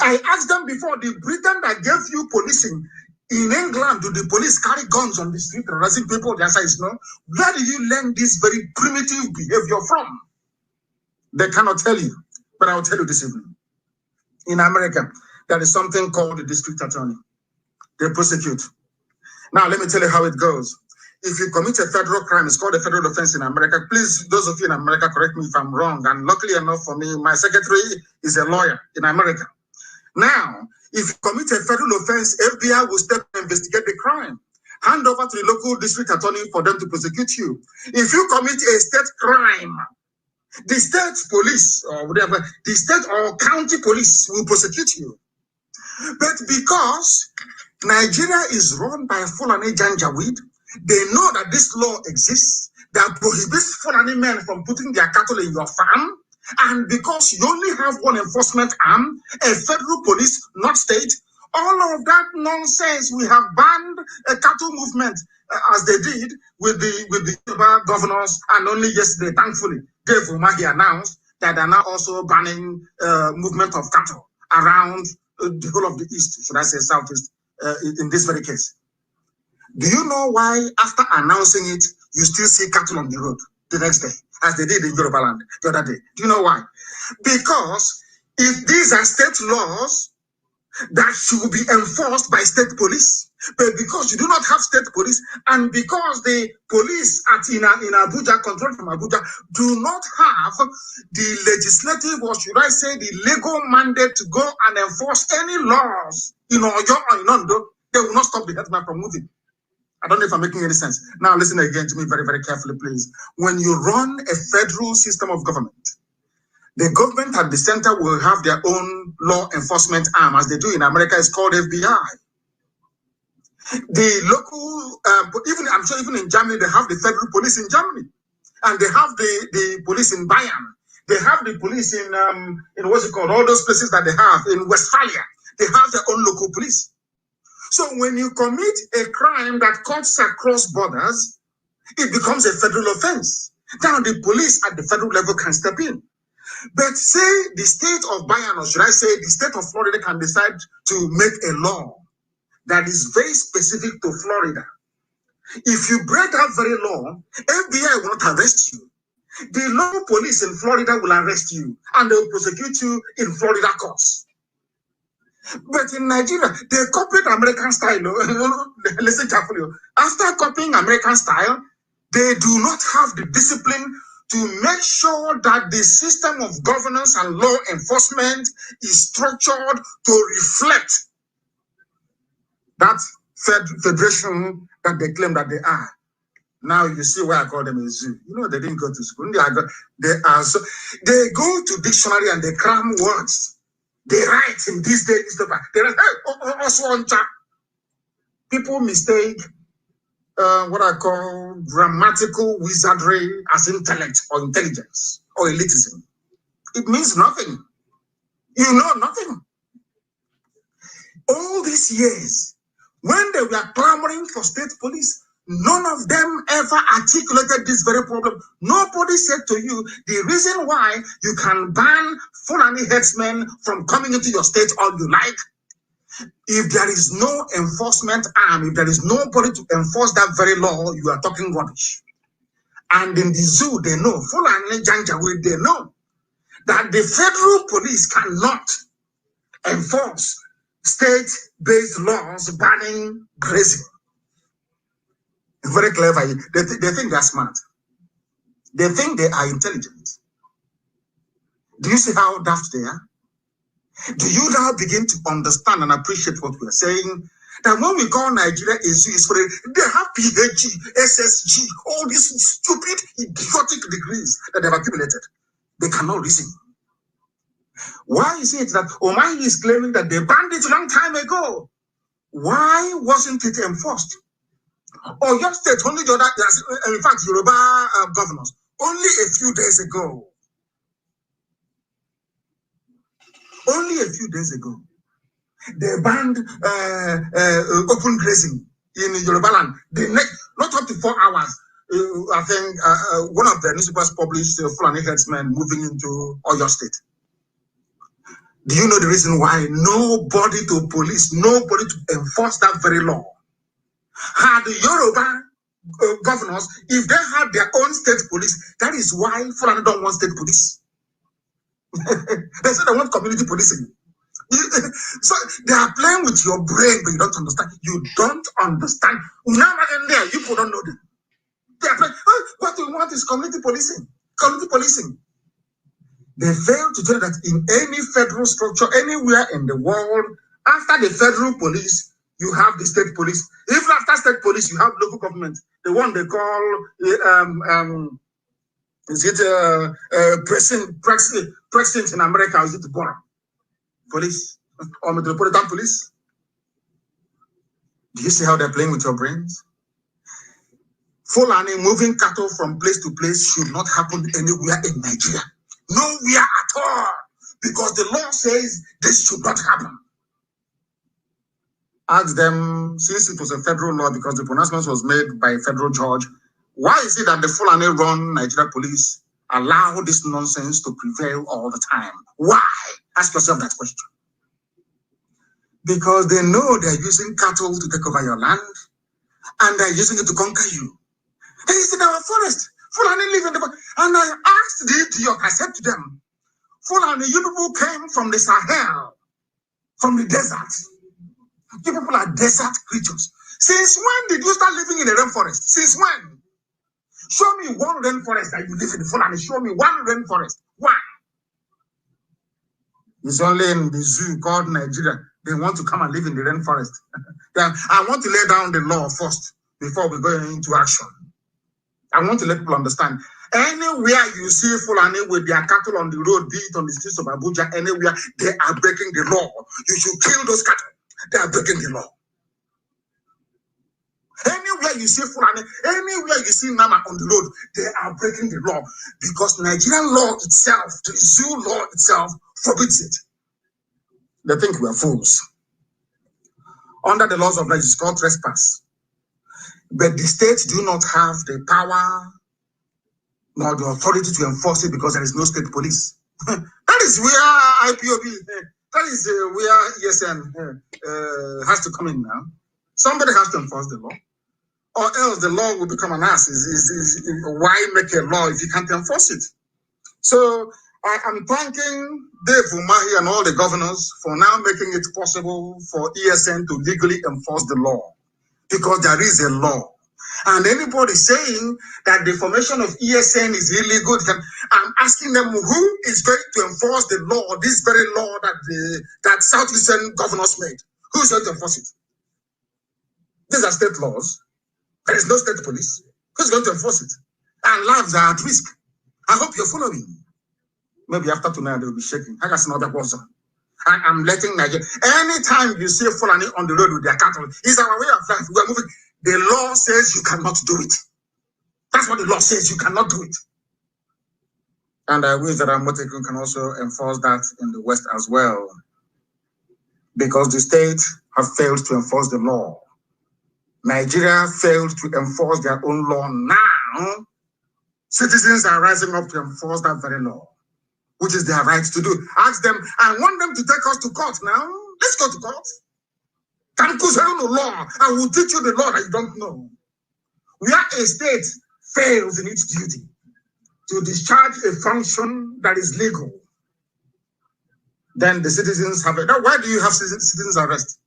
Speaker 6: I asked them before, the Britain that gave you policing in England, do the police carry guns on the street harassing people? The answer is no. Where do you learn this very primitive behavior from? They cannot tell you, but I'll tell you this evening. In America, there is something called the district attorney. They prosecute. Now, let me tell you how it goes. If you commit a federal crime, it's called a federal offense in America. Please, those of you in America, correct me if I'm wrong. And luckily enough for me, my secretary is a lawyer in America. Now, if you commit a federal offense, FBI will step and investigate the crime. Hand over to the local district attorney for them to prosecute you. If you commit a state crime, the state police or whatever, the state or county police will prosecute you. But because Nigeria is run by Fulani Janjaweed, they know that this law exists that prohibits Fulani men from putting their cattle in your farm. And because you only have one enforcement arm, a federal police, not state, all of that nonsense, we have banned a cattle movement as they did with the governors, and only yesterday, thankfully, Dave Umahi announced that they're now also banning movement of cattle around the whole of the East, should I say Southeast, in this very case. Do you know why, after announcing it, you still see cattle on the road the next day, as they did in Yoruba land the other day? Do you know why? Because if these are state laws that should be enforced by state police, but because you do not have state police, and because the police in Abuja, controlled from Abuja, do not have the legislative, or should I say the legal mandate to go and enforce any laws in Oyo or in Ondo, they will not stop the headman from moving. I don't know if I'm making any sense. Now listen again to me very, very carefully, please. When you run a federal system of government, the government at the center will have their own law enforcement arm, as they do in America. It's called FBI. The local, I'm sure even in Germany, they have the federal police in Germany, and they have the police in Bayern. They have the police in what's it called? All those places that they have in Westphalia. They have their own local police. So when you commit a crime that cuts across borders, it becomes a federal offense. Now the police at the federal level can step in. But say the state of Bayern, or should I say the state of Florida, can decide to make a law that is very specific to Florida. If you break that very law, FBI will not arrest you. The local police in Florida will arrest you, and they will prosecute you in Florida courts. But in Nigeria, they copied American style. Listen carefully. After copying American style, they do not have the discipline to make sure that the system of governance and law enforcement is structured to reflect that federation that they claim that they are. Now you see why I call them a zoo. You know, they didn't go to school. They go to dictionary and they cram words. They write in this day, this paper. They write, people mistake what I call grammatical wizardry as intellect or intelligence or elitism. It means nothing. You know nothing. All these years, when they were clamoring for state police, None of them ever articulated this very problem. Nobody said to you the reason why you can ban Fulani headsmen from coming into your state all you like. If there is no enforcement arm, if there is nobody to enforce that very law, you are talking rubbish. And in the zoo, they know, Fulani Janjaweed, they know that the federal police cannot enforce state-based laws banning grazing. Very clever. They think they're smart. They think they are intelligent. Do you see how daft they are? Do you now begin to understand and appreciate what we are saying? That when we call Nigeria a zoo, they have PhD, SSG, all these stupid, idiotic degrees that they've accumulated. They cannot reason. Why is it that Omahi is claiming that they banned it a long time ago? Why wasn't it enforced? Or your state, only the other, in fact, Yoruba governors, only a few days ago, they banned open grazing in Yoruba land. Not up to 4 hours. I think one of the newspapers published Fulani headsmen moving into Oyo State. Do you know the reason why? Nobody to police, nobody to enforce that very law. Had the Yoruba governors, if they had their own state police, that is why Fulani don't want state police. They said they want community policing. So they are playing with your brain, but you don't understand. You don't understand. You people don't know them. They are playing. What we want is community policing. Community policing. They fail to tell that in any federal structure, anywhere in the world, after the federal police, you have the state police. Even after state police, you have local government. The one they call precinct in America? Is it the borough police or metropolitan police? Do you see how they're playing with your brains? Fulani moving cattle from place to place should not happen anywhere in Nigeria. Nowhere at all. Because the law says this should not happen. Ask them, since it was a federal law, because the pronouncement was made by a federal judge, why is it that the Fulani-run Nigeria police allow this nonsense to prevail all the time? Why? Ask yourself that question. Because they know they're using cattle to take over your land, and they're using it to conquer you. They is in our forest. Fulani live in the forest. And I asked the idiot, I said to them, Fulani, you people came from the Sahel, from the desert. You people are desert creatures. Since when did you start living in a rainforest? Since when? Show me one rainforest that you live in, Fulani. Show me one rainforest. Why? It's only in the zoo called Nigeria. They want to come and live in the rainforest. I want to lay down the law first before we go into action. I want to let people understand. Anywhere you see Fulani with their cattle on the road, be it on the streets of Abuja, anywhere, they are breaking the law. You should kill those cattle. They are breaking the law. Anywhere you see Fulani, anywhere you see Nama on the road, they are breaking the law. Because Nigerian law itself, the zoo law itself, forbids it. They think we are fools. Under the laws of Nigeria, it's called trespass. But the states do not have the power nor the authority to enforce it because there is no state police. That is where Ipob, that is where ESN has to come in now. Somebody has to enforce the law, or else the law will become an ass. Why make a law if you can't enforce it? So I am thanking Dave Umahi and all the governors for now making it possible for ESN to legally enforce the law, because there is a law. And anybody saying that the formation of ESN is illegal, I'm asking them who is going to enforce the law, this very law that Southeastern governors made. Who is going to enforce it? These are state laws. There is no state police. Who's going to enforce it? And lives are at risk. I hope you're following. Maybe after tonight they will be shaking. I got another person. I'm letting Nigeria. Anytime you see Fulani on the road with their cattle, it's our way of life. We are moving. The law says you cannot do it. That's what the law says. You cannot do it. And I wish that Amotekun can also enforce that in the West as well. Because the state have failed to enforce the law. Nigeria failed to enforce their own law. Now, citizens are rising up to enforce that very law, which is their right to do. Ask them, I want them to take us to court now. Let's go to court. Law. I will teach you the law that you don't know. Where a state fails in its duty to discharge a function that is legal, then the citizens have it. Now, why do you have citizens arrest?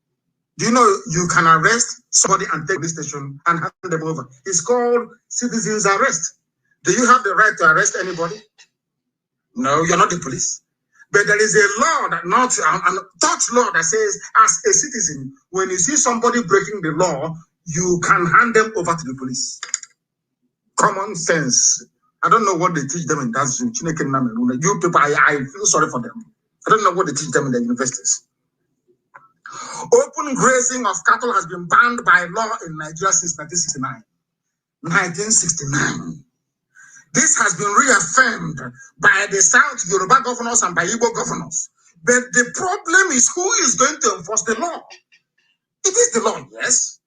Speaker 6: Do you know you can arrest somebody and take the station and hand them over? It's called citizens arrest. Do you have the right to arrest anybody? No, you're not the police. But there is a law that not an touch law that says, as a citizen, when you see somebody breaking the law, you can hand them over to the police. Common sense. I don't know what they teach them in that zoo. You people, I feel sorry for them. I don't know what they teach them in the universities. Open grazing of cattle has been banned by law in Nigeria since 1969. 1969. This has been reaffirmed by the South Yoruba governors and by Igbo governors. But the problem is, who is going to enforce the law? It is the law, yes.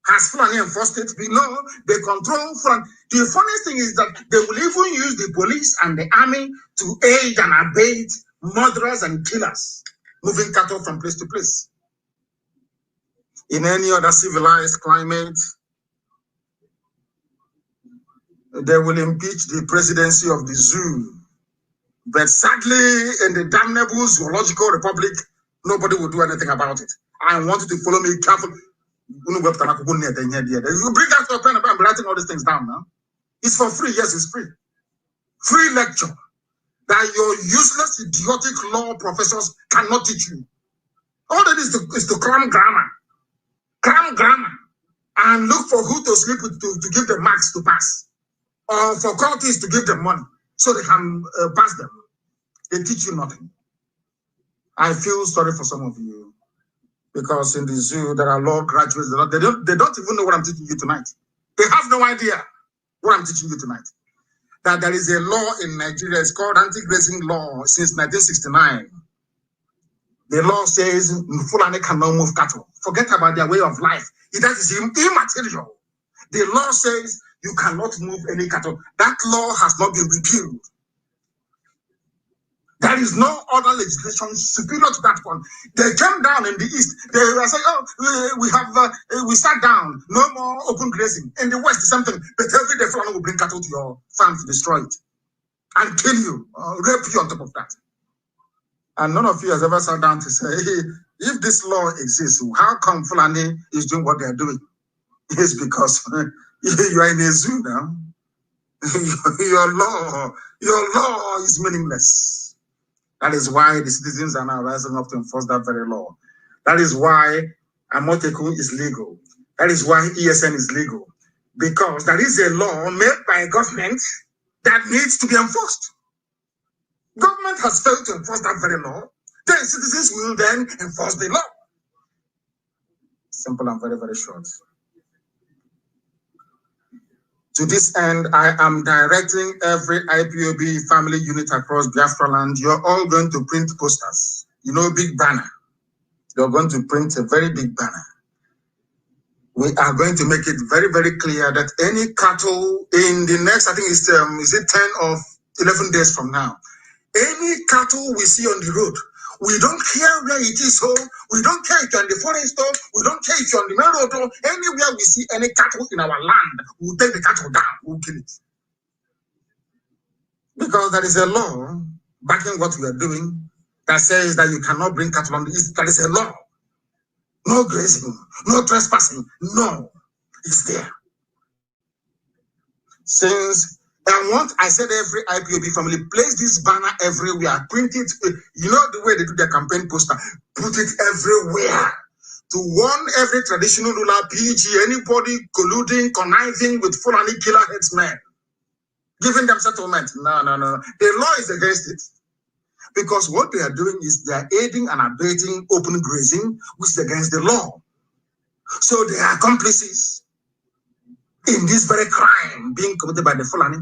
Speaker 6: Has Fulani enforced it? We know they control Fulani. The funniest thing is that they will even use the police and the army to aid and abet murderers and killers, moving cattle from place to place. In any other civilized climate, they will impeach the presidency of the zoo. But sadly, in the damnable zoological republic, nobody will do anything about it. I want you to follow me carefully. You bring out your pen and I'm writing all these things down now. It's for free. Yes, it's free. Free lecture that your useless, idiotic law professors cannot teach you. All that is to cram grammar, and look for who to sleep with to give them marks to pass, or for counties to give them money so they can pass them. They teach you nothing. I feel sorry for some of you, because in the zoo there are law graduates. They don't even know what I'm teaching you tonight. They have no idea what I'm teaching you tonight. That there is a law in Nigeria. It's called anti-grazing law since 1969. The law says Fulani cannot move cattle. Forget about their way of life. That is immaterial. The law says you cannot move any cattle. That law has not been repealed. There is no other legislation superior to that one. They came down in the east. They were saying, "Oh, we sat down. No more open grazing." In the west, the same thing. But every day, Fulani will bring cattle to your farm to destroy it and kill you, rape you on top of that. And none of you has ever sat down to say, hey, if this law exists, how come Fulani is doing what they are doing? It's because you are in a zoo now. Your law is meaningless. That is why the citizens are now rising up to enforce that very law. That is why Amoteku is legal. That is why ESN is legal. Because there is a law made by a government that needs to be enforced. Government has failed to enforce that very law. Then citizens will then enforce the law. Simple and very, very short. To this end, I am directing every IPOB family unit across Biafra land. You're all going to print posters. You know, big banner. You're going to print a very big banner. We are going to make it very, very clear that any cattle in the next, I think it's 10 or 11 days from now, any cattle we see on the road, we don't care where it is, so we don't care if you're in the forest, or we don't care if you're on the main road, or anywhere we see any cattle in our land, we'll take the cattle down, we'll kill it. Because there is a law backing what we are doing that says that you cannot bring cattle on the east. There is a law. No grazing, no trespassing, no, it's there. Since I said every IPOB family, place this banner everywhere, print it. You know the way they do their campaign poster, put it everywhere to warn every traditional ruler, PG, anybody colluding, conniving with Fulani killer headsmen, giving them settlement. No. The law is against it. Because what they are doing is they are aiding and abetting open grazing, which is against the law. So they are accomplices in this very crime being committed by the Fulani.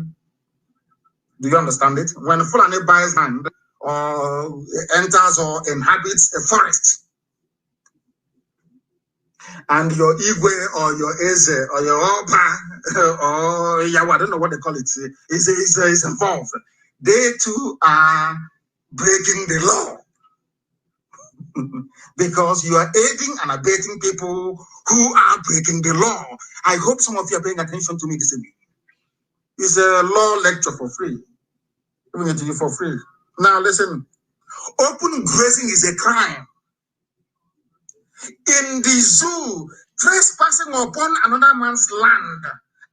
Speaker 6: Do you understand it? When Fulani buys land or enters or inhabits a forest, and your Igwe or your Eze or your Oba or Yawa, I don't know what they call it, is involved. They too are breaking the law because you are aiding and abetting people who are breaking the law. I hope some of you are paying attention to me this evening. It's a law lecture for free. Giving it to you for free. Now listen, open grazing is a crime. In the zoo, trespassing upon another man's land,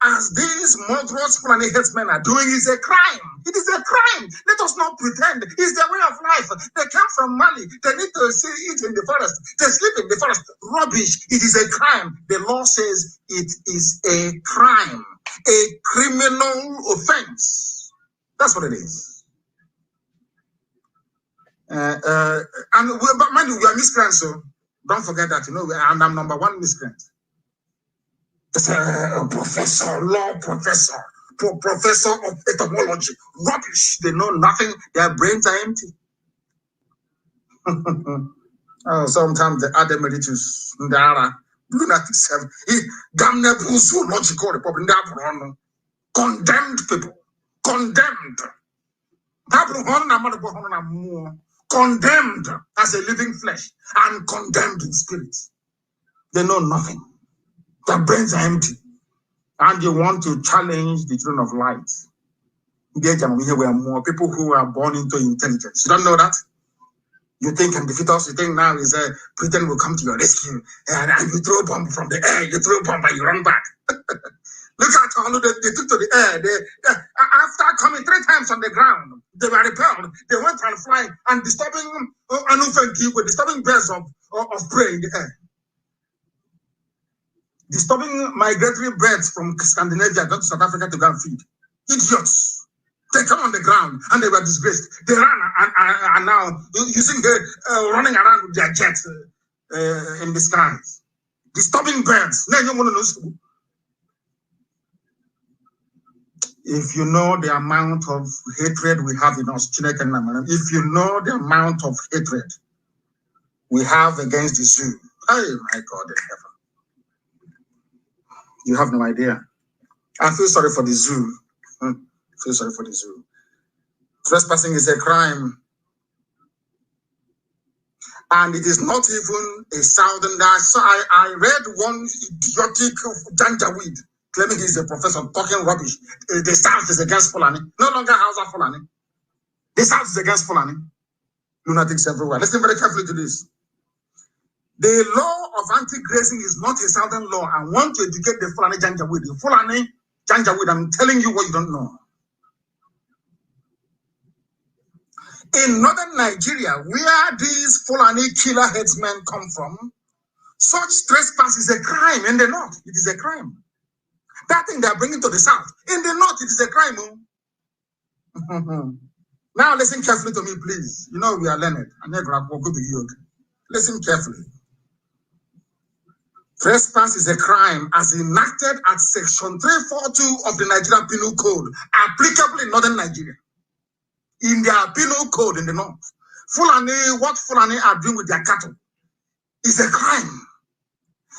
Speaker 6: as these murderous Fulani headsmen are doing, is a crime. It is a crime. Let us not pretend. It's their way of life. They come from Mali. They need to eat in the forest. They sleep in the forest. Rubbish. It is a crime. The law says it is a crime, a criminal offense. That's what it is. But mind you, we are miscreants, so don't forget that. You know, I'm number one miscreant. Just a professor, law professor, professor of etymology. Rubbish. They know nothing. Their brains are empty. Sometimes the other emeritus, lunatic self, damnable zoological republic, condemned people, condemned. Condemned as a living flesh and condemned in spirit. They know nothing. Their brains are empty. And you want to challenge the children of light. Here we are more people who are born into intelligence. You don't know that? You think can defeat us? You think now is Britain will come to your rescue and you throw a bomb from the air, you throw a bomb and you run back. Look at how they took to the air. After coming 3 times on the ground, they were repelled. They went and flying and disturbing birds of prey in the air. Disturbing migratory birds from Scandinavia going to South Africa to go and feed. Idiots. They come on the ground and they were disgraced. They ran and now running around with their jets in the skies. Disturbing birds. If you know the amount of hatred we have in us, if you know the amount of hatred we have against the zoo, oh my God in heaven, you have no idea. I feel sorry for the zoo. I feel sorry for the zoo. Trespassing is a crime. And it is not even a southern guy. So I read one idiotic Janjaweed claiming he's a professor talking rubbish. The South is against Fulani. No longer Hausa Fulani. The South is against Fulani. Lunatics everywhere. Listen very carefully to this. The law of anti-grazing is not a southern law. I want to educate the Fulani Janjaweed. The Fulani Janjaweed, I'm telling you what you don't know. In northern Nigeria, where these Fulani killer headsmen come from, such trespass is a crime in the north. It is a crime. That thing they are bringing to the south, in the north, it is a crime. Now listen carefully to me, please. You know we are learned. Listen carefully. Trespass is a crime as enacted at section 342 of the Nigerian Penal Code, applicable in northern Nigeria. In their penal code in the north, what Fulani are doing with their cattle is a crime.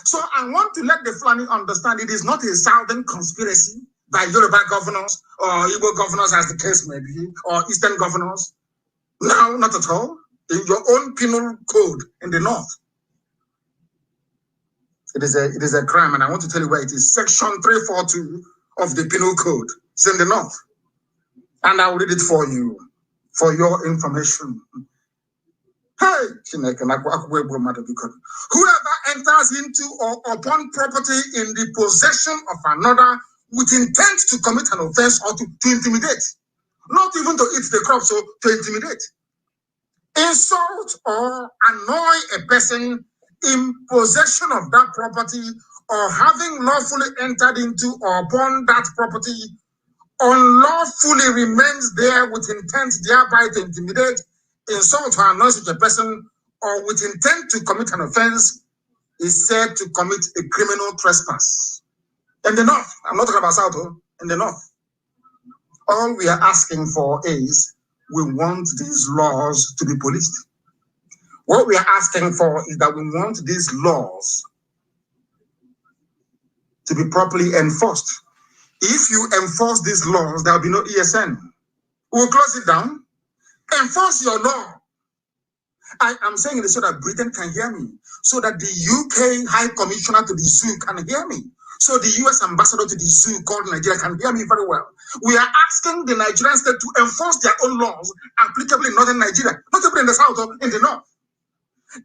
Speaker 6: So I want to let the Fulani understand it is not a southern conspiracy by Yoruba governors or Igbo governors, as the case may be, or Eastern governors. No, not at all. In your own penal code in the north, it is a crime, and I want to tell you where it is. Section 342 of the penal code. It's in the north, and I will read it for you, for your information. Hey, whoever enters into or upon property in the possession of another with intent to commit an offense or to intimidate, not even to eat the crop, so to intimidate, insult or annoy a person in possession of that property or having lawfully entered into or upon that property unlawfully remains there with intent thereby to intimidate, insult or annoy such a person, or with intent to commit an offense, is said to commit a criminal trespass. In the north, I'm not talking about south, in the north. All we are asking for is we want these laws to be policed. What we are asking for is that we want these laws to be properly enforced. If you enforce these laws, there will be no ESN. We'll close it down. Enforce your law. I am saying it so that Britain can hear me, so that the UK High Commissioner to the Zoo can hear me, so the US Ambassador to the Zoo called Nigeria can hear me very well. We are asking the Nigerian state to enforce their own laws applicable in northern Nigeria, not even in the south or in the north.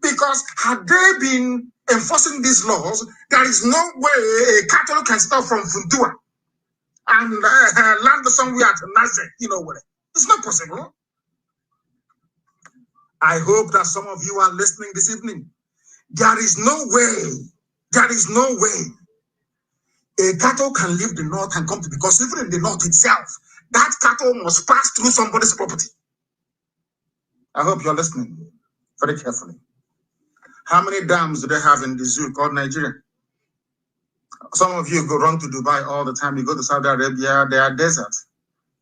Speaker 6: Because had they been enforcing these laws, there is no way a cattle can stop from Fundua and land somewhere at Naze, where. It's not possible. I hope that some of you are listening this evening. There is no way a cattle can leave the north and come to, because even in the north itself, that cattle must pass through somebody's property. I hope you're listening very carefully. How many dams do they have in the zoo called Nigeria? Some of you go run to Dubai all the time. You go to Saudi Arabia, they are deserts.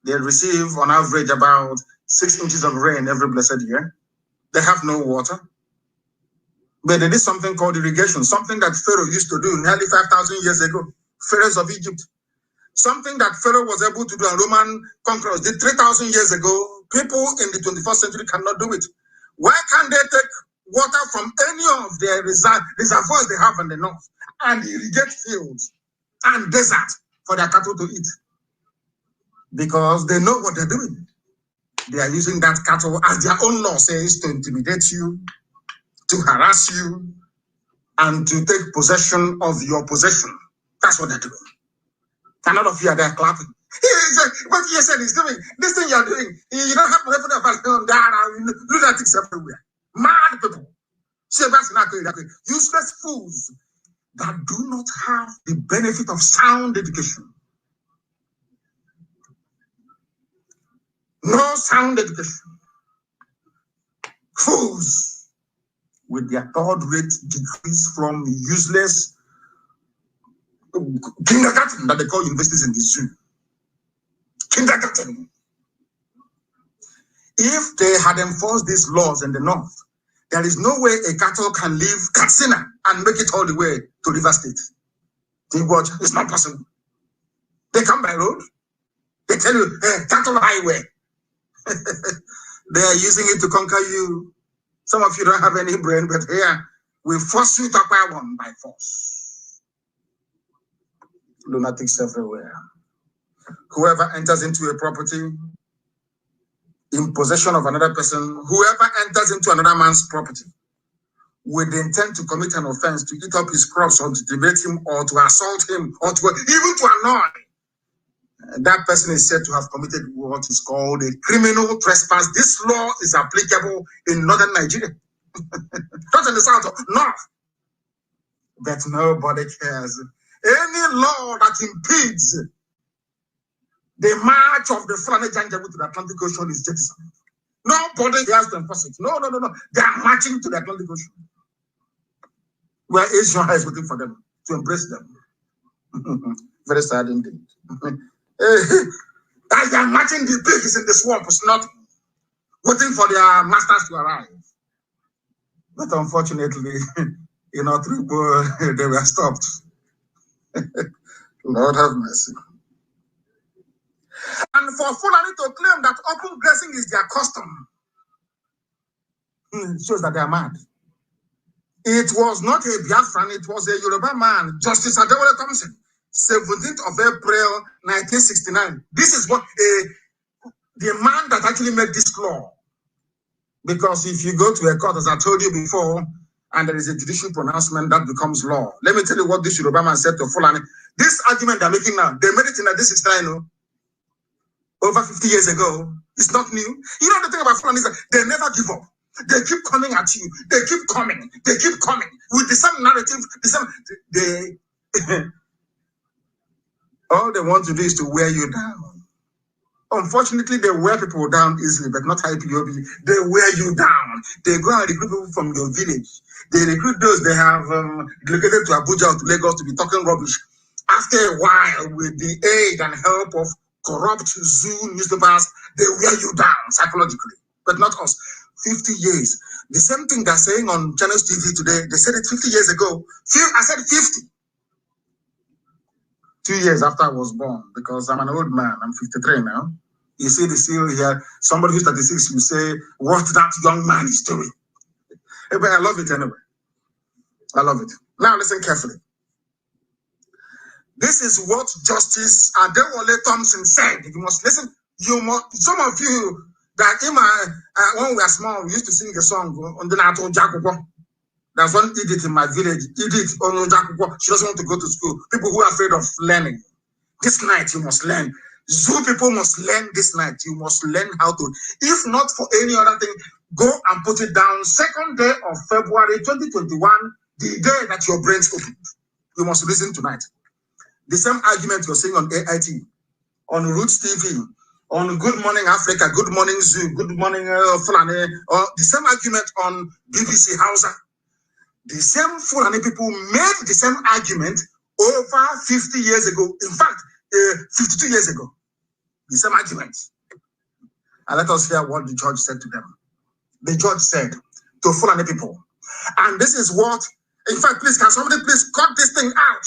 Speaker 6: They receive on average about 6 inches of rain every blessed year. They have no water. But they did something called irrigation, something that Pharaoh used to do nearly 5,000 years ago. Pharaohs of Egypt. Something that Pharaoh was able to do and Roman conquerors did 3,000 years ago. People in the 21st century cannot do it. Why can't they take water from any of their reservoirs they have in the north and irrigate fields and desert for their cattle to eat? Because they know what they're doing. They are using that cattle, as their own law says, to intimidate you, to harass you, and to take possession of your possession. That's what they're doing. And all of you are there clapping. What ESN is doing, this thing you're doing, you don't have lunatics everywhere. Mad people. Useless fools that do not have the benefit of sound education. No sound education. Fools with their third-rate degrees from useless kindergarten that they call universities in the zoo. Kindergarten. If they had enforced these laws in the north, there is no way a cattle can leave Katsina and make it all the way to River State. It's not possible. They come by road. They tell you, hey, cattle highway. They are using it to conquer you. Some of you don't have any brain, but here we force you to acquire one by force. Lunatics everywhere. Whoever enters into a property in possession of another person, whoever enters into another man's property with the intent to commit an offense, to eat up his crops or to debate him or to assault him or to even to annoy, that person is said to have committed what is called a criminal trespass. This law is applicable in northern Nigeria, not in the south, north. But nobody cares. Any law that impedes the march of the Fulani Janjaweed to the Atlantic Ocean is jettisoned. Nobody has to enforce it. No. They are marching to the Atlantic Ocean, where Asia is waiting for them to embrace them. Very sad indeed. As they are marching, the pigs in the swamp is not waiting for their masters to arrive. But unfortunately, they were stopped. Lord have mercy. And for Fulani to claim that open grazing is their custom, shows that they are mad. It was not a Biafran, it was a Yoruba man, Justice Adewale Thompson, 17th of April, 1969. This is what the man that actually made this law. Because if you go to a court, as I told you before, and there is a judicial pronouncement, that becomes law. Let me tell you what this Yoruba man said to Fulani. This argument they're making now, they made it in 1969, over 50 years ago. It's not new. You know the thing about Fulani is that they never give up. They keep coming at you. They keep coming. They keep coming with the same narrative. All they want to do is to wear you down. Unfortunately, they wear people down easily, but not IPOB. They wear you down. They go and recruit people from your village. They recruit those they have relocated to Abuja or to Lagos to be talking rubbish. After a while, with the aid and help of corrupt zoo newspapers, they wear you down psychologically, but not us. 50 years. The same thing they're saying on Channels TV today, they said it 50 years ago. I said 50. 2 years after I was born, because I'm an old man. I'm 53 now. You see the seal here. Somebody who's 36 will say, what that young man is doing. But I love it anyway. I love it. Now listen carefully. This is what Justice Adewale Thompson said. You must listen. You must. Some of you that when we were small, we used to sing a song on the Nato Jacobo. There's one idiot in my village. Idiot on Jacobo. She doesn't want to go to school. People who are afraid of learning. This night you must learn. Zoo people must learn this night. You must learn how to. If not for any other thing, go and put it down. 2nd day of February 2021, the day that your brains opened. You must listen tonight. The same argument you're saying on AIT, on Roots TV, on Good Morning Africa, Good Morning Zoo, Good Morning Fulani, or the same argument on BBC Hausa. The same Fulani people made the same argument over 50 years ago. In fact, 52 years ago. The same argument. And let us hear what the judge said to them. The judge said to Fulani people, and this is what, in fact, please, can somebody please cut this thing out?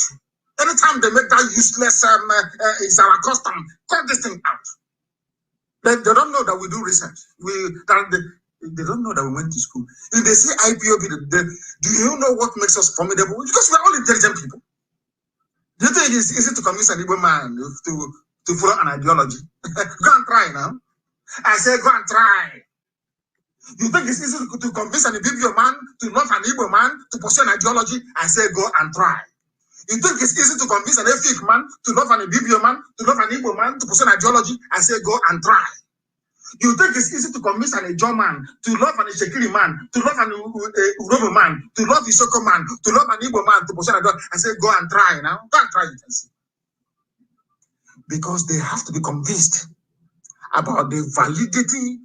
Speaker 6: Anytime they make that useless, it's our custom, cut this thing out. They don't know that we do research. They don't know that we went to school. If they say IPOB, do you know what makes us formidable? Because we're all intelligent people. Do you think it's easy to convince an Igbo man to follow an ideology? Go and try now. I say go and try. You think it's easy to convince an Ibibio man to love an Igbo man to pursue an ideology? I say go and try. You think it's easy to convince an Efik man to love an Ibibio man to love an Igbo man to pursue an ideology? I say go and try. You think it's easy to convince an Ejo man to love an Ishekiri man, to love an Urobo man, to love Isoko man, to love an Igbo man, to pursue an ideology? I say go and try now. Go and try, you can see. Because they have to be convinced about the validity,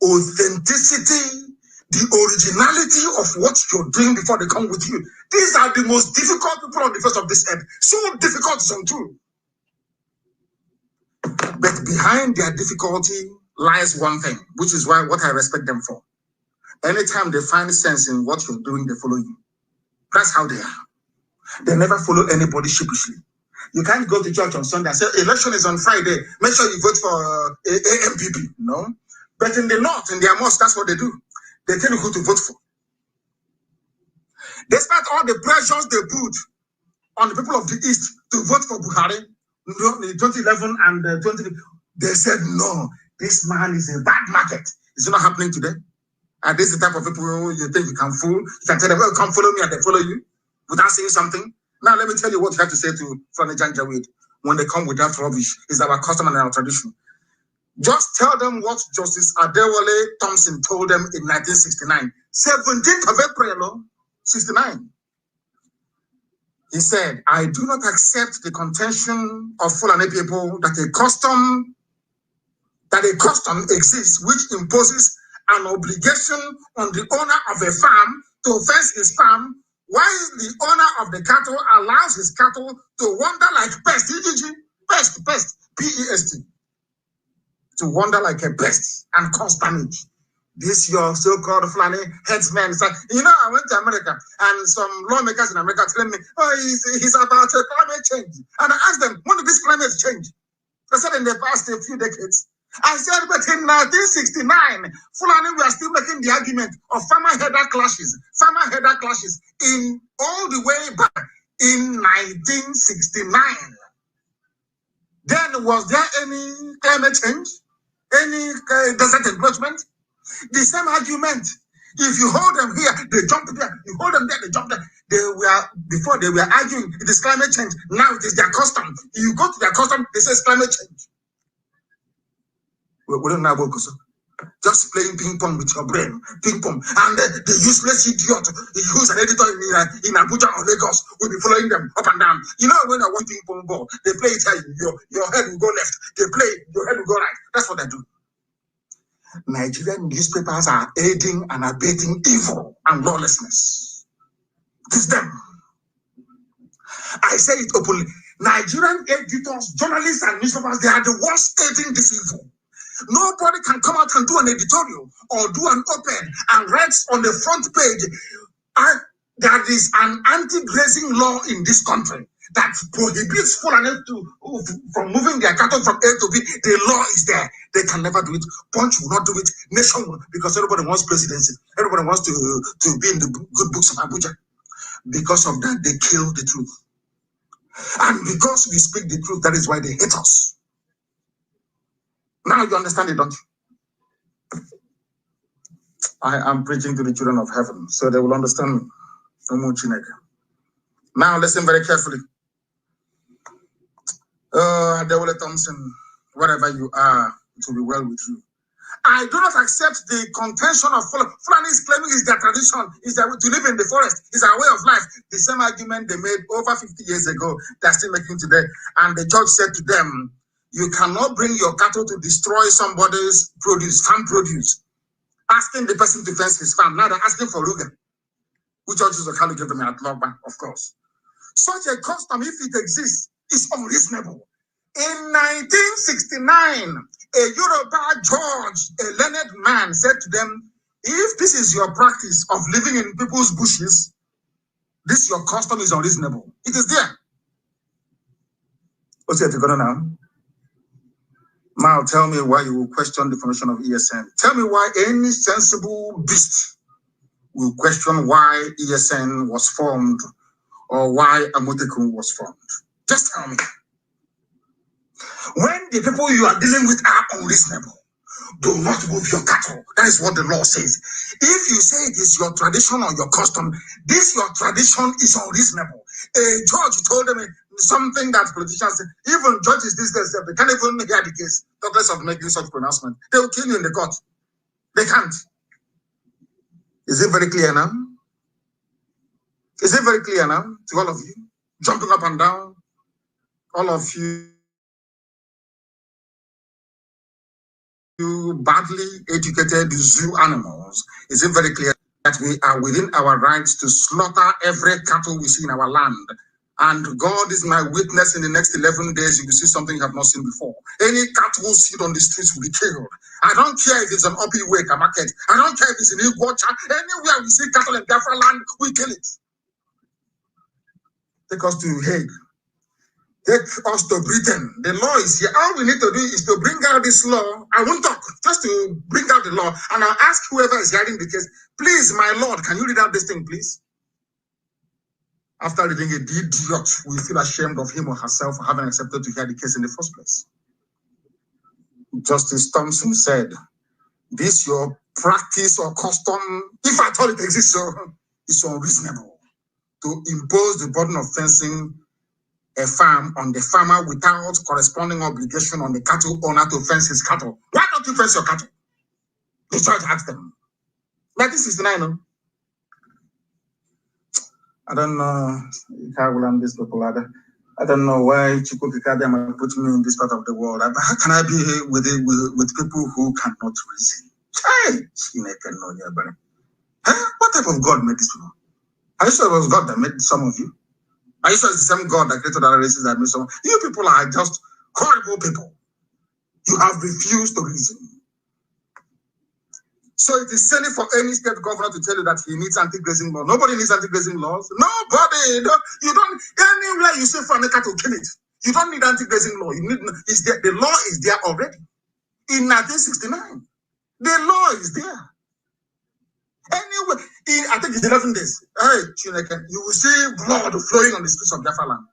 Speaker 6: authenticity, the originality of what you're doing before they come with you. These are the most difficult people on the face of this earth. So difficult is untrue. But behind their difficulty lies one thing, which is what I respect them for. Anytime they find sense in what you're doing, they follow you. That's how they are. They never follow anybody sheepishly. You can't go to church on Sunday and say, election is on Friday, make sure you vote for AMPP. No. But in the north, in their mosque, that's what they do. They tell you who to vote for. Despite all the pressures they put on the people of the East to vote for Buhari in 2011 and 20, they said, no, this man is a bad market. It's not happening today. And this is the type of people you think you can fool. You can tell them, well, come follow me, and they follow you without saying something. Now, let me tell you what you have to say to Fani Janjaweed when they come with that rubbish. It's our custom and our tradition. Just tell them what Justice Adewale Thompson told them in 1969. 17th of April, 69. He said, I do not accept the contention of Fulani people that a custom exists which imposes an obligation on the owner of a farm to fence his farm, while the owner of the cattle allows his cattle to wander like pests, P-E-S-T, to wander like a pest and cause damage. This your so-called Fulani headsman is like, I went to America and some lawmakers in America telling me, oh, he's about climate change. And I asked them, when did this climate change? They said in the past a few decades. I said, but in 1969, Fulani were still making the argument of farmer-header clashes in all the way back in 1969. Then was there any climate change? Any desert encroachment? The same argument. If you hold them here, they jump there. You hold them there, they jump there. Before they were arguing, it is climate change. Now it is their custom. You go to their custom, they say it's climate change. We don't know about so. Just playing ping pong with your brain, ping pong, and the useless idiot who's an editor in Abuja or Lagos will be following them up and down. When I want ping pong ball, they play it here, your head will go left. They play, your head will go right. That's what they do. Nigerian newspapers are aiding and abetting evil and lawlessness. It is them. I say it openly. Nigerian editors, journalists, and newspapers, they are the ones aiding this evil. Nobody can come out and do an editorial or do an op-ed and write on the front page, there is an anti-grazing law in this country. that prohibits Fulani from moving their cattle from A to B. The law is there. They can never do it. Punch will not do it. Nation will, because everybody wants presidency. Everybody wants to be in the good books of Abuja. Because of that, they kill the truth. And because we speak the truth, that is why they hate us. Now you understand it, don't you? I am preaching to the children of heaven, so they will understand me. Now listen very carefully. Dewole Thompson, wherever you are, it will be well with you. I do not accept the contention of Fulani is claiming is their tradition, is that to live in the forest, is our way of life. The same argument they made over 50 years ago, they're still making today. And the judge said to them, you cannot bring your cattle to destroy somebody's produce, farm produce, asking the person to fence his farm. Now they're asking for Ruga, which judges of Kali give them at Logba, of course. Such a custom, if it exists, is unreasonable. In 1969, a Yoruba judge, a learned man, said to them, if this is your practice of living in people's bushes, this your custom is unreasonable. It is there. What's it going on now? Now tell me why you will question the formation of ESN. Tell me why any sensible beast will question why ESN was formed or why Amotekun was formed. Just tell me. When the people you are dealing with are unreasonable, do not move your cattle. That is what the law says. If you say it is your tradition or your custom, this your tradition is unreasonable. A judge told them something that politicians say, even judges these days, they can't even hear the case, talkless of making such pronouncement. They will kill you in the court. They can't. Is it very clear now? Is it very clear now to all of you? Jumping up and down, all of you badly educated zoo animals. Is it very clear that we are within our rights to slaughter every cattle we see in our land? And God is my witness, in the next 11 days, you will see something you have not seen before. Any cattle sit on the streets will be killed. I don't care if it's an Opi Wake market. I don't care if it's in Iguacha. Anywhere we see cattle in Biafra land, we kill it. Take us to Hague. Take us to Britain. The law is here. All we need to do is to bring out this law. I won't talk, just to bring out the law. And I'll ask whoever is hearing the case, please, my Lord, can you read out this thing, please? After reading it, the idiot will feel ashamed of him or herself for having accepted to hear the case in the first place. Justice Thompson said, this your practice or custom, if at all it exists, so it's unreasonable to impose the burden of fencing a farm on the farmer without corresponding obligation on the cattle owner to fence his cattle. Why don't you fence your cattle? The judge asked them. 1969, no? I don't know how will this people. I don't know why Chukukikadama put me in this part of the world. How can I be with people who cannot reason? What type of God made this people? Are you sure it was God that made some of you? Are you sure it's the same God that created other races that made some? You people are just horrible people. You have refused to reason. So it is silly for any state governor to tell you that he needs anti-grazing law. Nobody needs anti-grazing laws. Nobody. You don't. Anywhere you say for an to kill it, you don't need anti-grazing law. You need. Is there? The law is there already. In 1969, the law is there. Anyway, I think it's 11 days. Hey, Chineke, you will see blood flowing on the streets of Biafra land.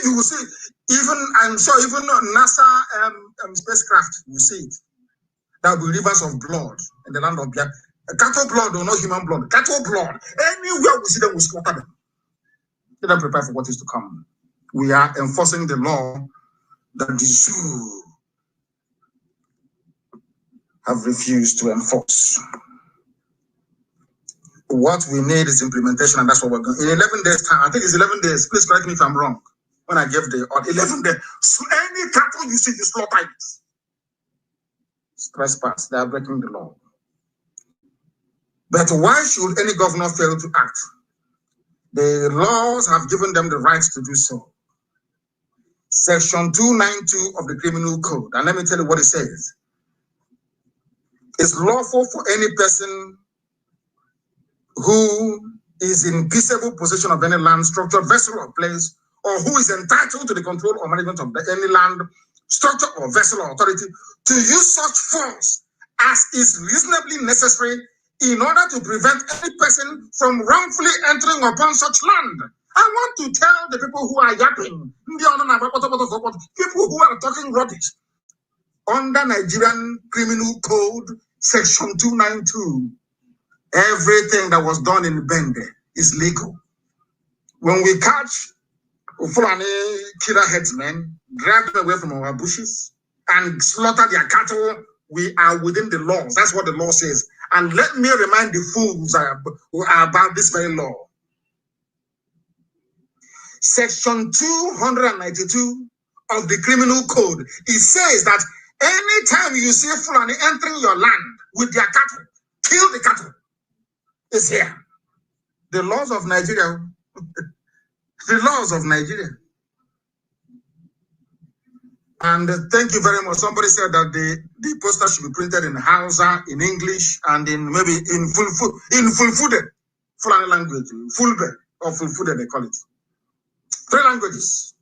Speaker 6: You will see, even I'm sure, even NASA spacecraft will see it. There will be rivers of blood in the land of Biafra. Cattle blood or not human blood. Cattle blood. Anywhere we see them, we slaughter them. Let them prepare for what is to come. We are enforcing the law that the zoo have refused to enforce. What we need is implementation, and that's what we're going. In 11 days' time, I think it's 11 days. Please correct me if I'm wrong. When I gave the 11 days, so any cattle you see, you slaughter it. Trespass, they are breaking the law. But why should any governor fail to act? The laws have given them the right to do so. Section 292 of the Criminal Code, and let me tell you what it says. It's lawful for any person who is in peaceable possession of any land, structure, vessel, or place, or who is entitled to the control or management of any land, structure, or vessel or authority to use such force as is reasonably necessary in order to prevent any person from wrongfully entering upon such land. I want to tell the people who are yapping, people who are talking rubbish, under Nigerian Criminal Code, Section 292, everything that was done in Bende is legal. When we catch Fulani killer headsmen, drag them away from our bushes, and slaughter their cattle, we are within the laws. That's what the law says. And let me remind the fools who are about this very law. Section 292 of the Criminal Code, it says that anytime you see Fulani entering your land with their cattle, kill the cattle. It's here. The laws of Nigeria. The laws of Nigeria. And thank you very much. Somebody said that the poster should be printed in Hausa, in English, and in maybe in Fulfude, Fulani language, Fulbe or Fulfude they call it. 3 languages.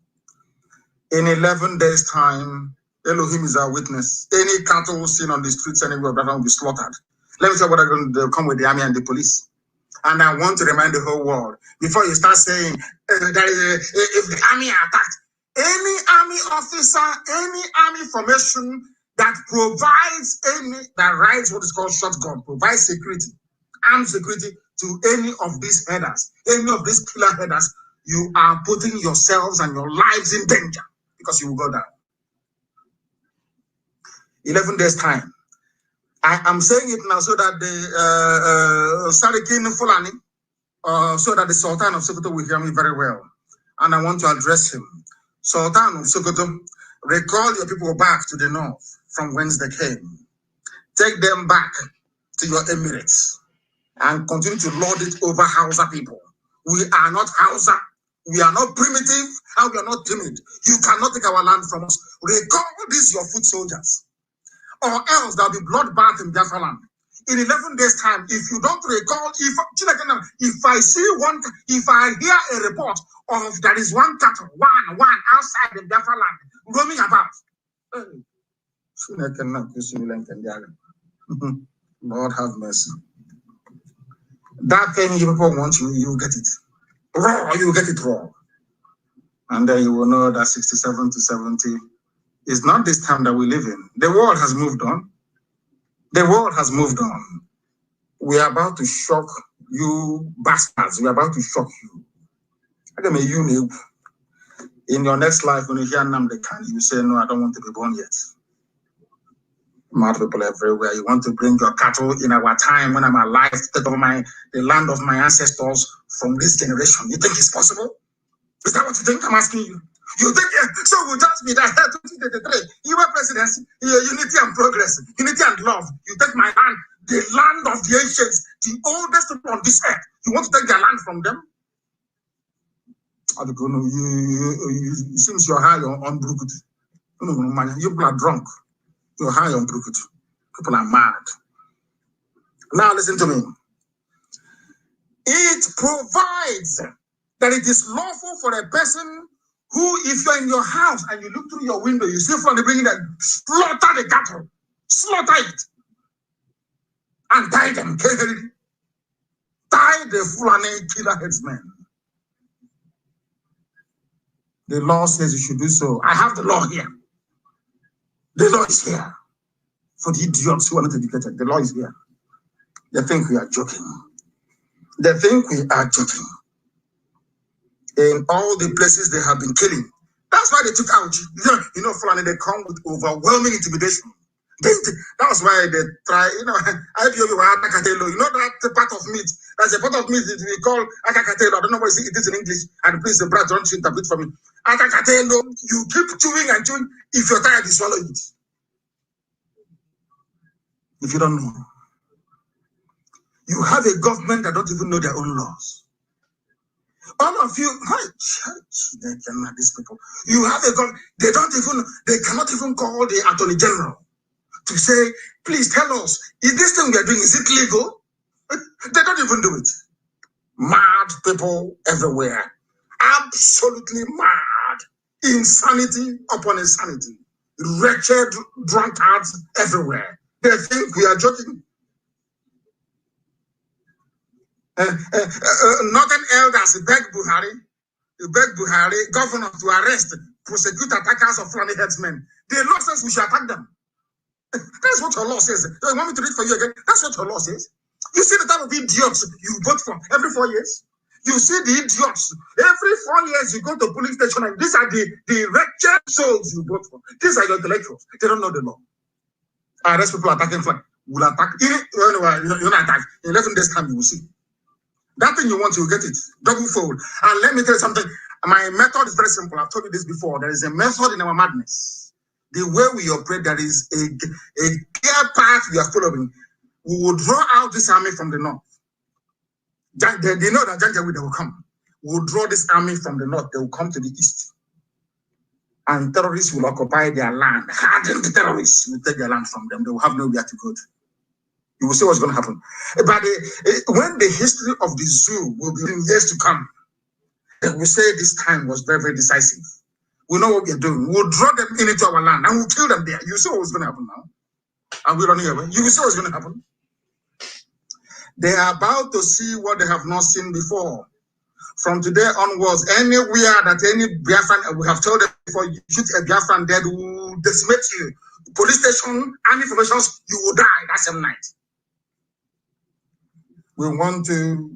Speaker 6: In 11 days' time, Elohim is our witness. Any cattle seen on the streets anywhere will be slaughtered. Let me tell you what they'll come with the army and the police. And I want to remind the whole world, before you start saying, if the army attacked, any army officer, any army formation that rides what is called shotgun, provides security, armed security to any of these headers, any of these killer headers, you are putting yourselves and your lives in danger because you will go down. 11 days time. I am saying it now so that the Sarikin Fulani, so that the Sultan of Sokoto will hear me very well. And I want to address him. Sultan of Sokoto, recall your people back to the north from whence they came. Take them back to your emirates and continue to lord it over Hausa people. We are not Hausa. We are not primitive and we are not timid. You cannot take our land from us. Recall these your foot soldiers. Or else there'll be bloodbath in Biafra land. In 11 days' time, if you don't recall, if I hear a report of there is one cattle, one outside the Biafra land, roaming about. Lord have mercy. That thing you people want, you get it. Raw, you get it raw. And then you will know that 67 to 70 is not this time that we live in. The world has moved on. The world has moved on. We are about to shock you bastards. We are about to shock you. In your next life, when you hear Nnamdi Kanu, you say, no, I don't want to be born yet. Mad people everywhere. You want to bring your cattle in our time when I'm alive to take over the land of my ancestors from this generation. You think it's possible? Is that what you think? I'm asking you. You think so? We'll just be that 2023. You were presidency, unity and progress, unity and love. You take my land, the land of the ancients, the oldest people on this earth. You want to take their land from them? I don't know. You seems you're high on Brukut. You people are drunk. You're high on Brukut. People are mad. Now listen to me. It provides that it is lawful for a person who, if you're in your house and you look through your window, you see from the beginning that slaughter the cattle, slaughter it, and tie them, tie the Fulani killer headsmen. The law says you should do so. I have the law here. The law is here. For the idiots who are not educated, the law is here. They think we are joking. They think we are joking. In all the places they have been killing. That's why they took out. You know, Fulani, they come with overwhelming intimidation. That's why they try, IPOB, you know that part of meat. There's a part of meat that we call akakatelo. I don't know what it is in English. And please, Brad, don't interpret for me. Akakatelo, you keep chewing and chewing. If you're tired, you swallow it. If you don't know. You have a government that don't even know their own laws. All of you, these people, you have a government, they cannot even call the Attorney General to say, please tell us, is this thing we are doing, is it legal? They don't even do it. Mad people everywhere. Absolutely mad. Insanity upon insanity. Wretched drunkards everywhere. They think we are joking. Northern elders beg Buhari, governor, to arrest, prosecute attackers of Fulani headsmen. The law says we should attack them. That's what your law says. You want me to read for you again? That's what your law says. You see the type of idiots you vote for every 4 years? You see the idiots. Every 4 years you go to police station and these are the wretched souls you vote for. These are your intellectuals. They don't know the law. Arrest people attacking flag. Will attack. You're not attack. In 11 days time you will see. That thing you want, you will get it. Double fold. And let me tell you something. My method is very simple. I've told you this before. There is a method in our madness. The way we operate, there is a clear path we are following. We will draw out this army from the north. They know that Janjaweed, they will come. We will draw this army from the north. They will come to the east. And terrorists will occupy their land. Hardened terrorists will take their land from them. They will have nowhere to go to. You will see what's going to happen. But when the history of the zoo will be in years to come, they will say this time was very, very decisive. We know what we are doing. We'll draw them into our land and we'll kill them there. You see what's going to happen now? And we're running away. You will see what's going to happen. They are about to see what they have not seen before. From today onwards, anywhere that any Biafran, we have told them before, you shoot a Biafran dead, we will decimate you. Police station, army formations, you will die that same night. We want to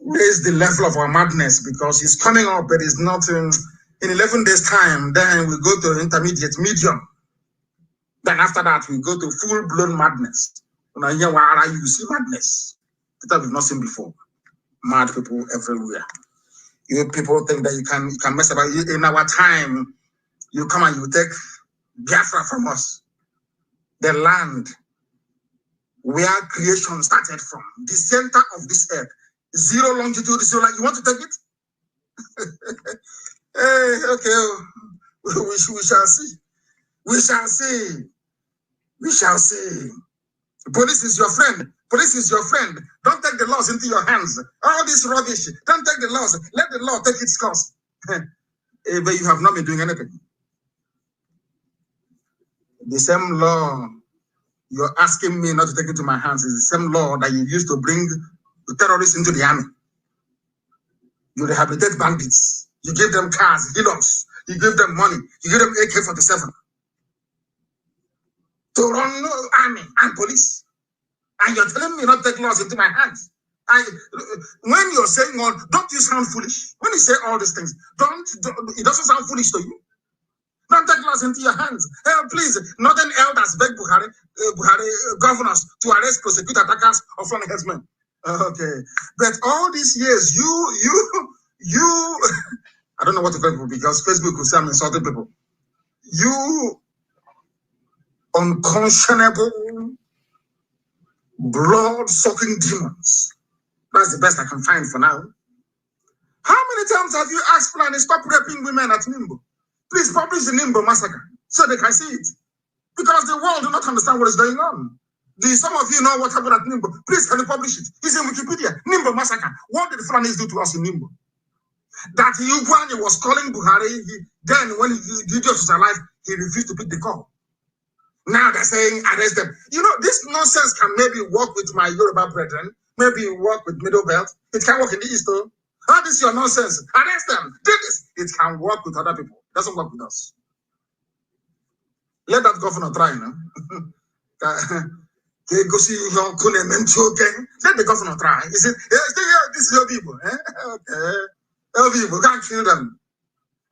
Speaker 6: raise the level of our madness because it's coming up, but it's not in 11 days' time. Then we go to intermediate, medium. Then after that, we go to full-blown madness. You see madness that we've not seen before. Mad people everywhere. You people think that you can mess about. In our time, you come and you take Biafra from us. The land where creation started from, the center of this earth, zero longitude, zero line. You want to take it? Hey, okay, we shall see. We shall see. We shall see. Police is your friend. Police is your friend. Don't take the laws into your hands. All this rubbish. Don't take the laws. Let the law take its course. But you have not been doing anything. The same law you're asking me not to take into my hands is the same law that you used to bring the terrorists into the army. You rehabilitate bandits. You give them cars, helos. You give them money. You give them AK-47 to run army and police. And you're telling me not to take laws into my hands. When you're saying don't you sound foolish? When you say all these things, it doesn't sound foolish to you. Don't take laws into your hands. Please, Northern elders beg Buhari governors to arrest, prosecute attackers of Fulani headsmen. Okay, but all these years, you, I don't know what to call people because Facebook will say I'm insulting people. You unconscionable, blood-sucking demons. That's the best I can find for now. How many times have you asked Fulani stop raping women at Nimbo? Please publish the Nimbo massacre so they can see it. Because the world do not understand what is going on. Some of you know what happened at Nimbo. Please, can you publish it? It's in Wikipedia. Nimbo massacre. What did the Fulanis do to us in Nimbo? That Ugwani was calling Buhari, then when Gideon was alive, he refused to pick the call. Now they're saying arrest them. You know, this nonsense can maybe work with my Yoruba brethren, maybe work with Middle Belt. It can work in the East too. How this is your nonsense? Arrest them. Do this. It can work with other people. It doesn't work with us. Let that governor try, no? Let the governor try. He said, this is your people. Okay. Your people, can't kill them.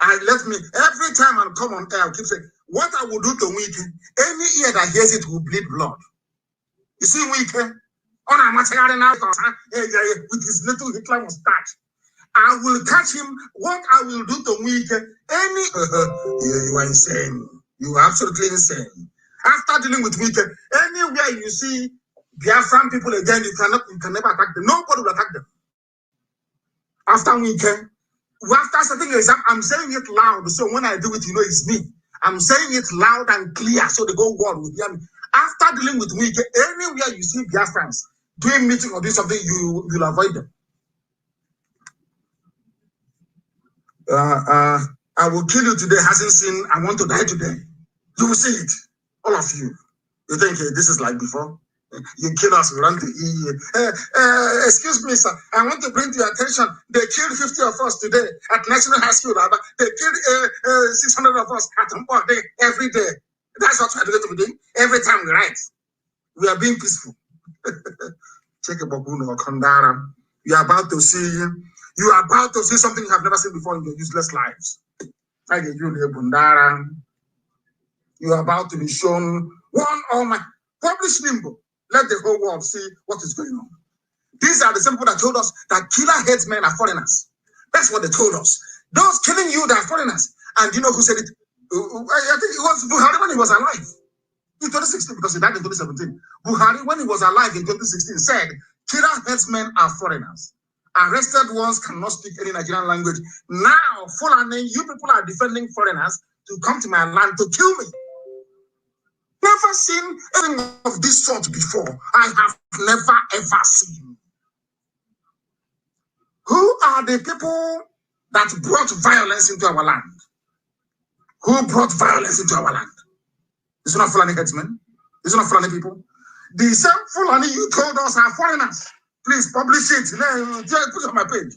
Speaker 6: And let me, every time I come on air, I keep saying, what I will do to Wike, any ear that hears it will bleed blood. You see Wike, on a with his little Hitler mustache. I will catch him. What I will do to Wike, you are insane. You are absolutely insane. After dealing with Wike, anywhere you see Biafran people again, you can never attack them. Nobody will attack them. After Wike, after setting an exam, I'm saying it loud. So when I do it, you know it's me. I'm saying it loud and clear so the whole world will hear me. After dealing with Wike, anywhere you see Biafrans doing meeting or doing something, you'll avoid them. I will kill you today hasn't seen I want to die today. You will see it, all of you. You think this is like before? You kill us, we run to EU. Excuse me, sir. I want to bring to your attention. They killed 50 of us today at National High School. They killed 600 of us at Mpo every day. That's what we're going to be doing. Every time we write, we are being peaceful. Check a baboon or Kondara. You are about to see something you have never seen before in your useless lives. Like a Julia Bundara. You are about to be shown one Almighty. Publish Nimbo. Let the whole world see what is going on. These are the same people that told us that killer headsmen are foreigners. That's what they told us. Those killing you, they are foreigners. And you know who said it? I think it was Buhari when he was alive. In 2016, because he died in 2017. Buhari, when he was alive in 2016, said, killer headsmen are foreigners. Arrested ones cannot speak any Nigerian language. Now, Fulani, you people are defending foreigners to come to my land to kill me. Never seen anything of this sort before. I have never ever seen. Who are the people that brought violence into our land? Who brought violence into our land? Is it not Fulani headsmen? Is it not Fulani people? The same Fulani you told us are foreigners. Please publish it. Put it on my page.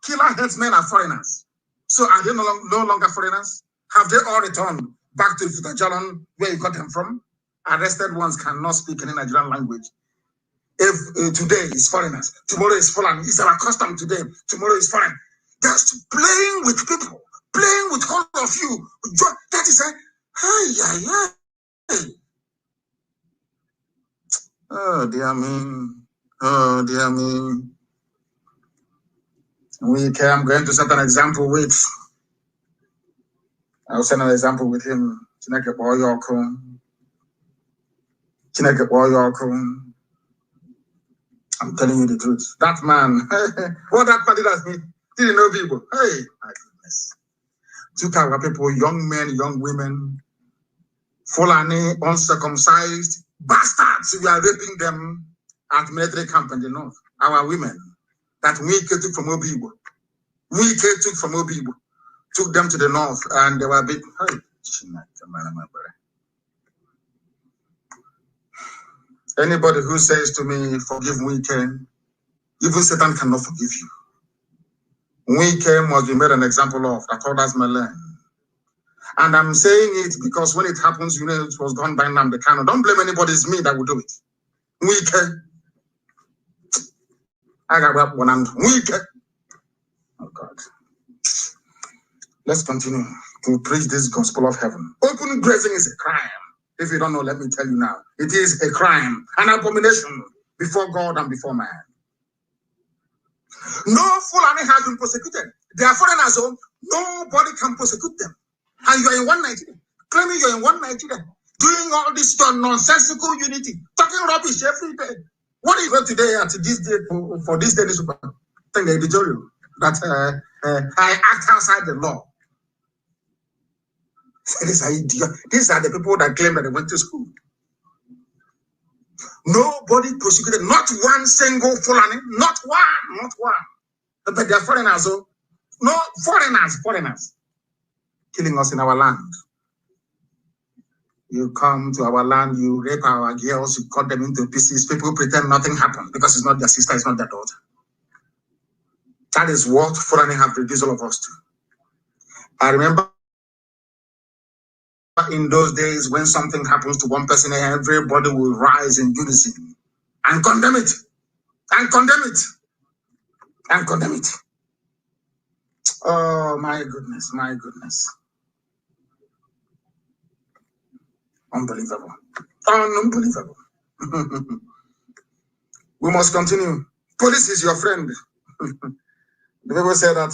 Speaker 6: Killer headsmen are foreigners. So are they no longer foreigners? Have they all returned back to Futajalon, where you got them from? Arrested ones cannot speak any Nigerian language. If today is foreigners, tomorrow is Fulani. It's our custom today. Tomorrow is foreign. Just playing with people, playing with all of you. That is a hey. Oh dear me. Oh dear me. I'm going to set an example with. I'll set an example with him. Chineke Boyoko. I'm telling you the truth. That man, what that man did as me, didn't know people. Hey, my goodness. Took our people, young men, young women, Fulani, uncircumcised bastards. We are raping them at military camp in the north. Our women that we took from Obibo. Took them to the north and they were big. Hey, anybody who says to me, forgive Wike, even Satan cannot forgive you. Wike must be made an example of, that others may learn. And I'm saying it because when it happens, you know, it was done by Nnamdi Kanu. Don't blame anybody, it's me that will do it. Wike. I got up one hand. Wike. Oh God. Let's continue to preach this gospel of heaven. Open grazing is a crime. If you don't know, let me tell you now. It is a crime, an abomination before God and before man. No Fulani has been prosecuted. They are foreigners, so nobody can prosecute them. And you are in one Nigeria, claiming you're in one Nigeria, doing all this nonsensical unity, talking rubbish every day. What is it today at this day for this day? This thing, the editorial that I act outside the law. These are the people that claim that they went to school. Nobody prosecuted, not one single Fulani, not one. But they are foreigners, so no foreigners killing us in our land. You come to our land, you rape our girls, you cut them into pieces. People pretend nothing happened because it's not their sister, it's not their daughter. That is what Fulani have reduced all of us to. I remember in those days when something happens to one person, everybody will rise in unison and condemn it. Oh my goodness. Unbelievable. We must continue. Police is your friend. The people say that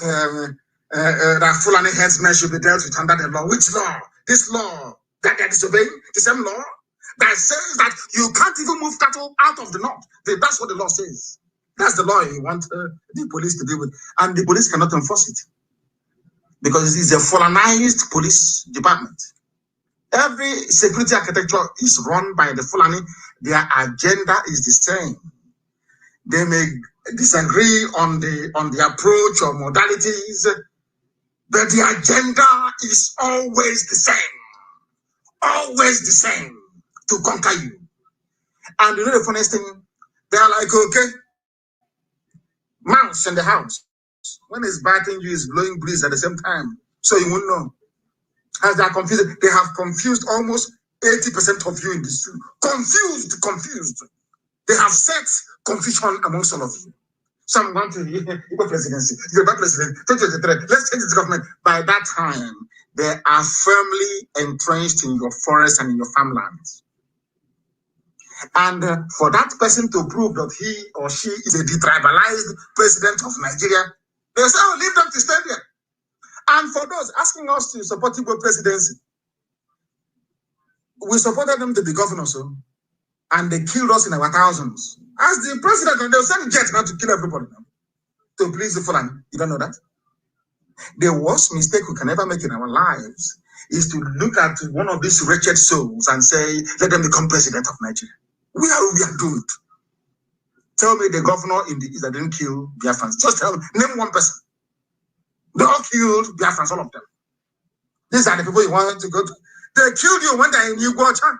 Speaker 6: that Fulani headsmen should be dealt with under the law. Which law? This law that they're disobeying? The same law that says that you can't even move cattle out of the north. That's what the law says. That's the law you want the police to deal with. And the police cannot enforce it. Because it is a Fulanized police department. Every security architecture is run by the Fulani. Their agenda is the same. They may disagree on the approach or modalities, But the agenda is always the same, to conquer you. And you know the funniest thing? They are like, okay, mouse in the house. When it's biting you, it's blowing breeze at the same time. So you won't know. As they are confused, they have confused almost 80% of you in this room. Confused. They have set confusion amongst all of you. Some want to Igbo presidency, Yoruba president, 2023. Let's change this government. By that time, they are firmly entrenched in your forests and in your farmlands. And for that person to prove that he or she is a detribalized president of Nigeria, they say, oh, leave them to stay there. And for those asking us to support Igbo presidency, we supported them to be governors, so, and they killed us in our thousands. As the president, and they'll send jets now to kill everybody now, to please the Fulani. You don't know that? The worst mistake we can ever make in our lives is to look at one of these wretched souls and say, let them become president of Nigeria. We are doomed. Tell me the governor in the East that didn't kill Biafrans. Just tell me, name one person. They all killed Biafrans, all of them. These are the people you wanted to go to. They killed you when they're in Iguacha,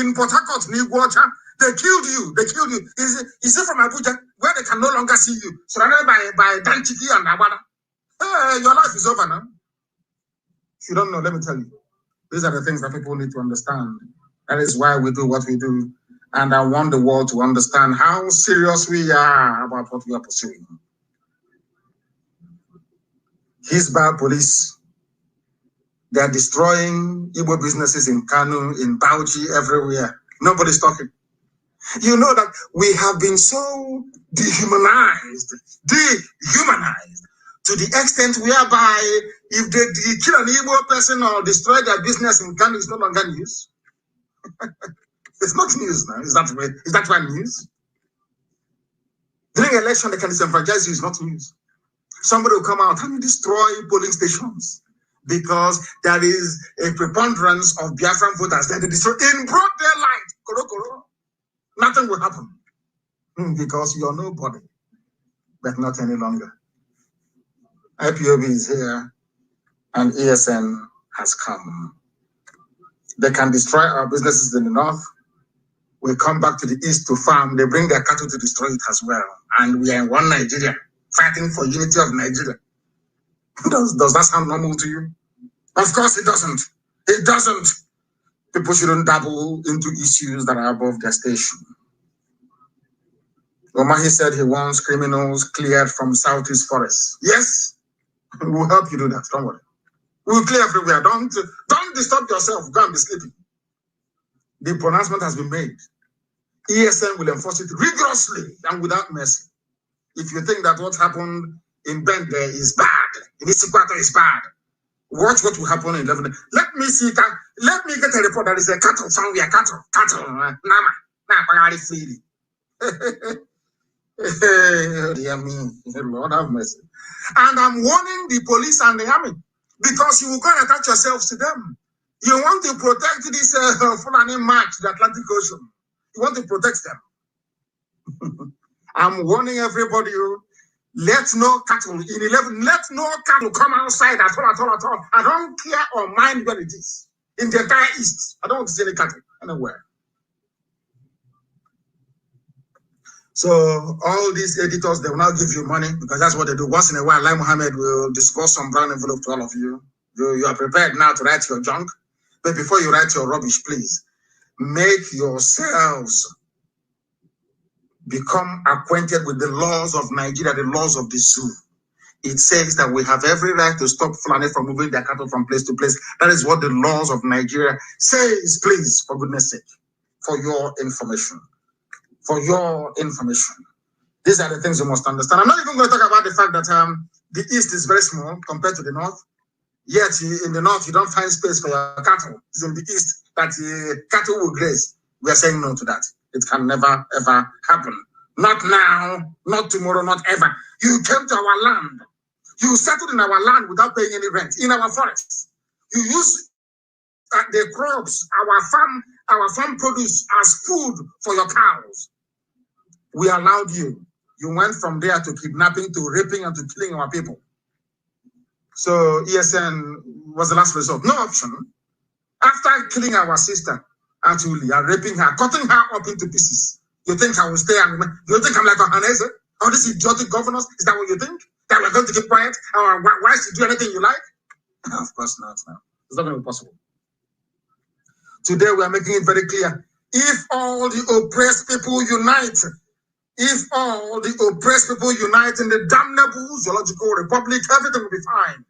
Speaker 6: in Port Harcourt, in Iguacha. They killed you. Is it from Abuja, where they can no longer see you, surrounded by Danchiki and Awada? Hey, your life is over now. If you don't know, let me tell you. These are the things that people need to understand. That is why we do what we do. And I want the world to understand how serious we are about what we are pursuing. Hisbah police, they are destroying Igbo businesses in Kanu, in Bauchi, everywhere. Nobody's talking. You know that we have been so dehumanized to the extent whereby if they kill an Igbo person or destroy their business in Kanu, it's no longer news. It's not news now. Is that why news? During election, they can disenfranchise you. It's not news. Somebody will come out and destroy polling stations because there is a preponderance of Biafran voters that they destroy in broad daylight. Koro. Nothing will happen because you're nobody, but not any longer. IPOB is here and ESN has come. They can destroy our businesses in the north. We come back to the east to farm. They bring their cattle to destroy it as well. And we are in one Nigeria, fighting for unity of Nigeria. Does that sound normal to you? Of course it doesn't. It doesn't. People shouldn't dabble into issues that are above their station. Omahi said he wants criminals cleared from Southeast forests. Yes, we'll help you do that. Don't worry. We'll clear everywhere. Don't disturb yourself. Go and be sleeping. The pronouncement has been made. ESN will enforce it rigorously and without mercy. If you think that what happened in Bende is bad, in Isikwato is bad, watch what will happen in 11. Let me get a report that is a cattle somewhere, nama, freely. Dear me, Lord have mercy. And I'm warning the police and the army because you will go and attach yourselves to them. You want to protect this Fulani march, the Atlantic Ocean. You want to protect them. I'm warning everybody, let no cattle in 11, let no cattle come outside at all. I don't care or mind where it is. In the entire East, I don't want to see any cattle anywhere. So all these editors, they will now give you money because that's what they do. Once in a while, Lai Mohammed will disperse some brown envelope to all of you. You are prepared now to write your junk. But before you write your rubbish, please, make yourselves become acquainted with the laws of Nigeria, the laws of the zoo. It says that we have every right to stop Fulani from moving their cattle from place to place. That is what the laws of Nigeria says, please, for goodness sake, for your information. For your information. These are the things you must understand. I'm not even going to talk about the fact that the East is very small compared to the North. Yet in the North, you don't find space for your cattle. It's in the East that cattle will graze. We are saying no to that. It can never, ever happen. Not now, not tomorrow, not ever. You came to our land. You settled in our land without paying any rent, in our forests. You use the crops, our farm produce as food for your cows. We allowed you. You went from there to kidnapping, to raping, and to killing our people. So ESN was the last resort. No option. After killing our sister, actually, and raping her, cutting her up into pieces, you think I will stay and you think I'm like a Hanese? All these idiotic governors? Is that what you think? That we're going to keep quiet? Why should you do anything you like? Of course not. No. It's not going to be possible. Today we are making it very clear. If all the oppressed people unite, if all the oppressed people unite in the damnable zoological republic, everything will be fine.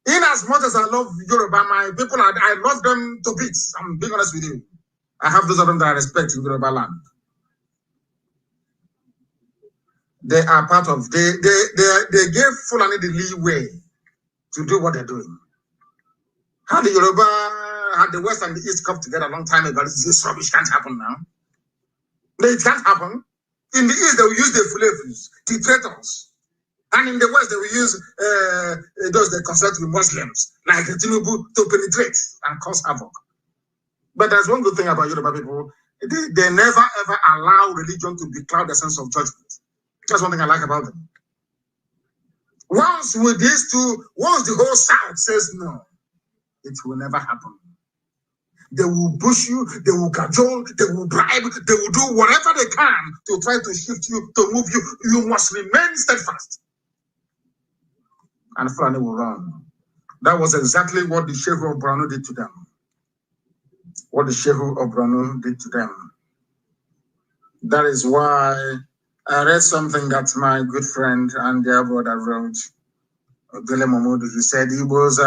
Speaker 6: In as much as I love Yoruba, my people, I love them to bits. I'm being honest with you. I have those of them that I respect in Yoruba land. They are part of, they gave Fulani the leeway to do what they're doing. How the Yoruba, had the West and the East come together a long time ago, this rubbish can't happen now. It can't happen. In the East, they will use the Fulefus, the traitors. And in the West, they will use those that consult with Muslims, like Tinubu, to penetrate and cause havoc. But there's one good thing about Yoruba people. They never, ever allow religion to becloud the sense of judgment. That's one thing I like about them. Once with these two, once the whole South says no, it will never happen. They will push you, they will cajole, they will bribe, they will do whatever they can to try to shift you, to move you. You must remain steadfast. And Fulani will run. That was exactly what the Shehu of Borno did to them. What the Shehu of Borno did to them. That is why I read something that my good friend and their brother wrote, Dele Momodu. He said he was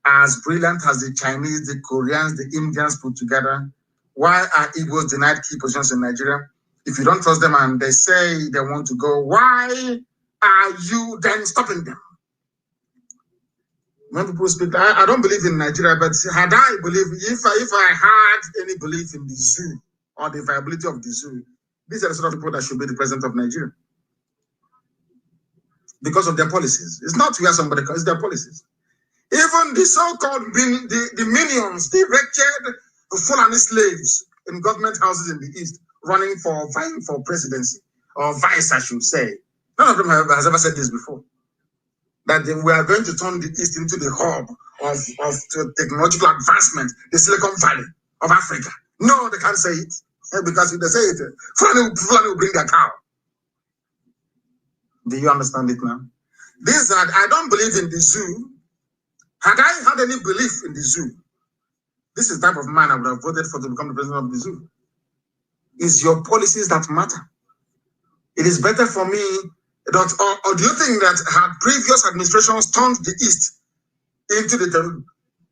Speaker 6: as brilliant as the Chinese, the Koreans, the Indians put together. Why are Igbos denied key positions in Nigeria? If you don't trust them and they say they want to go, why are you then stopping them? When people speak, I don't believe in Nigeria, but had I believe, if I had any belief in the zoo or the viability of the zoo, these are the sort of people that should be the president of Nigeria. Because of their policies. It's not where somebody comes, it's their policies. Even the so-called the minions, the wretched Fulani slaves in government houses in the East, vying for presidency, or vice, I should say. None of them has ever said this before. That we are going to turn the East into the hub of technological advancement, the Silicon Valley of Africa. No, they can't say it. Because if they say it, Fulani will bring their cow. Do you understand it now? This that I don't believe in the zoo. Had I had any belief in the zoo, this is the type of man I would have voted for to become the president of the zoo. It's your policies that matter. It is better for me that, or do you think that had previous administrations turned the East into the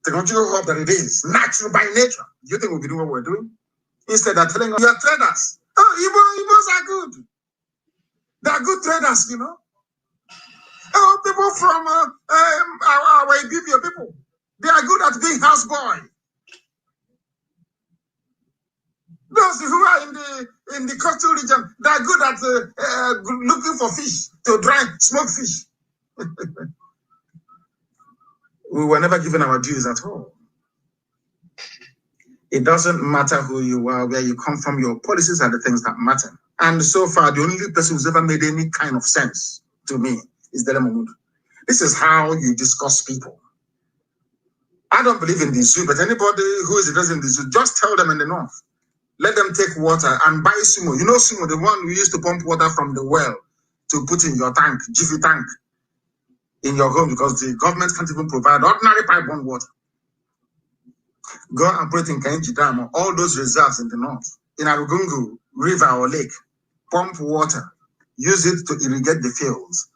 Speaker 6: technological hub that it is, natural by nature, do you think we'll be doing what we're doing? Instead of telling us, you are traders. Oh, Igbos are good. They are good traders, you know. Oh, people from our Ibibio people, they are good at being houseboy. Those who are in the coastal region, they are good at looking for fish to dry, smoke fish. We were never given our dues at all. It doesn't matter who you are, where you come from, your policies are the things that matter. And so far, the only person who's ever made any kind of sense to me is Dele Momodu. This is how you discuss people. I don't believe in the zoo, but anybody who is interested in the zoo, just tell them in the north. Let them take water and buy sumo. You know sumo, the one we used to pump water from the well to put in your tank, jiffy tank, in your home, because the government can't even provide ordinary pipe-borne water. Go and put it in Kainji Dam or all those reserves in the north. In Arugungu River or lake, pump water, use it to irrigate the fields.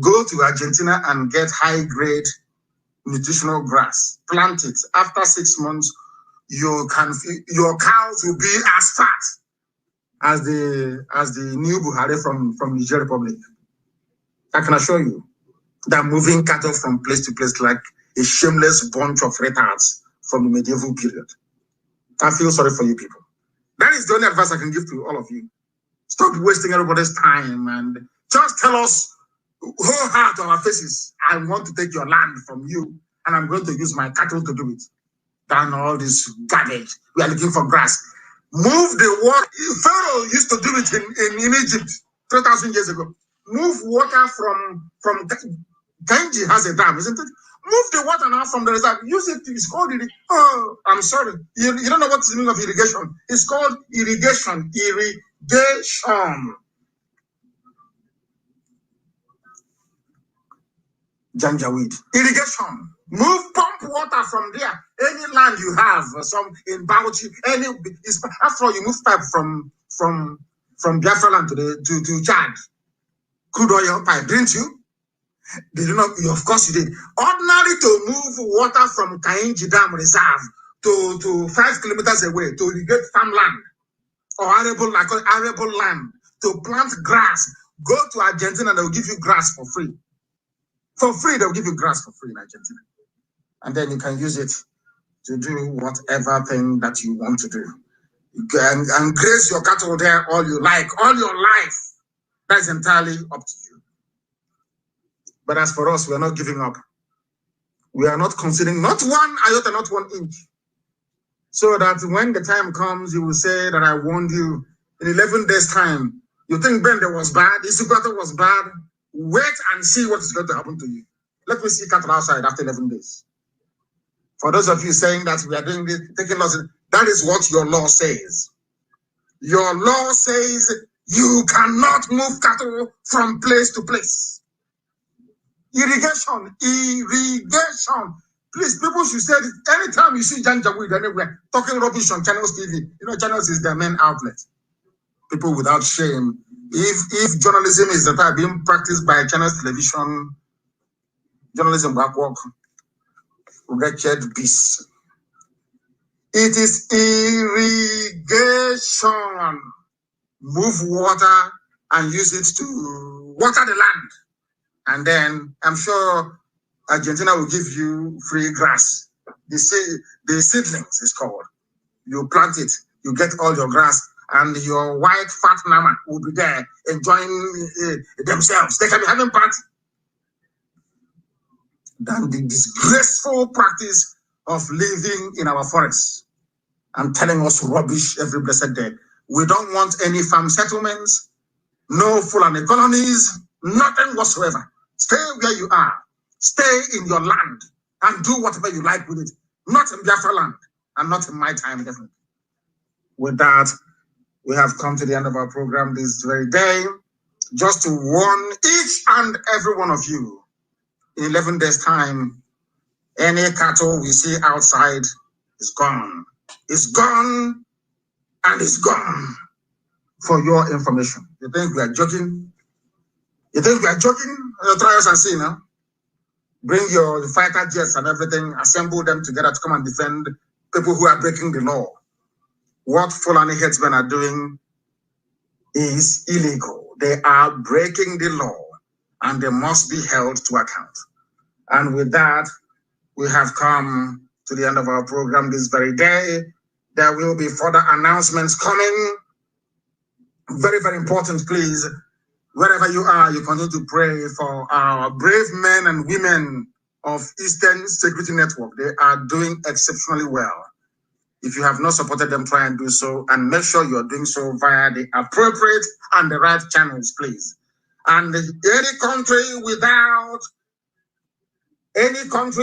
Speaker 6: Go to Argentina and get high-grade nutritional grass. Plant it. After 6 months, your cows will be as fat as the new Buhari from Niger Republic. I can assure you, they're moving cattle from place to place like a shameless bunch of retards from the medieval period. I feel sorry for you people. That is the only advice I can give to all of you. Stop wasting everybody's time and just tell us whole heart on our faces, I want to take your land from you and I'm going to use my cattle to do it. Than all this garbage. We are looking for grass. Move the water. Pharaoh used to do it in Egypt 3,000 years ago. Move water from Kainji has a dam, isn't it? Move the water now from the reserve. Use it. It's called oh, I'm sorry. You don't know what's the meaning of irrigation. It's called irrigation. Irrigation. Janjaweed. Irrigation. Pump water from there. Any land you have, some in Bauchi, after all, you move pipe from Biafra land to Chad. Crude oil pipe, didn't you? Did you not? Of course you did. Ordinary to move water from Kainji Dam Reserve to 5 kilometers away to irrigate farmland or arable land to plant grass. Go to Argentina, they'll give you grass for free. For free, they'll give you grass for free in Argentina. And then you can use it to do whatever thing that you want to do. You can and graze your cattle there all you like, all your life. That's entirely up to you. But as for us, we are not giving up. We are not considering not 1 iota, not 1 inch. So that when the time comes, you will say that I warned you in 11 days' time. You think Bende was bad, Isugata was bad. Wait and see what is going to happen to you. Let me see cattle outside after 11 days. For those of you saying that we are doing this, taking losses, that is what your law says. Your law says you cannot move cattle from place to place. Irrigation. Please, people should say this. Anytime you see Janjaweed anywhere, talking rubbish on Channels TV, you know, Channels is their main outlet. People without shame. If journalism is the type being practiced by Channels Television, journalism backwalk, wretched beasts. It is irrigation. Move water and use it to water the land. And then I'm sure Argentina will give you free grass. The seedlings is called. You plant it, you get all your grass, and your white fat mama will be there enjoying themselves. They can be having party. Than the disgraceful practice of living in our forests and telling us rubbish every blessed day. We don't want any farm settlements, no Fulani colonies, nothing whatsoever. Stay where you are. Stay in your land and do whatever you like with it. Not in Biafra land and not in my time, definitely. With that, we have come to the end of our program this very day. Just to warn each and every one of you, in 11 days' time, any cattle we see outside is gone. It's gone and it's gone. For your information. You think we are joking? You think we are joking? Try us and see now. Bring your fighter jets and everything, assemble them together to come and defend people who are breaking the law. What Fulani headsmen are doing is illegal. They are breaking the law and they must be held to account. And with that, we have come to the end of our program this very day. There will be further announcements coming. Very, very important, please. Wherever you are, you continue to pray for our brave men and women of Eastern Security Network. They are doing exceptionally well. If you have not supported them, try and do so. And make sure you're doing so via the appropriate and the right channels, please. And any country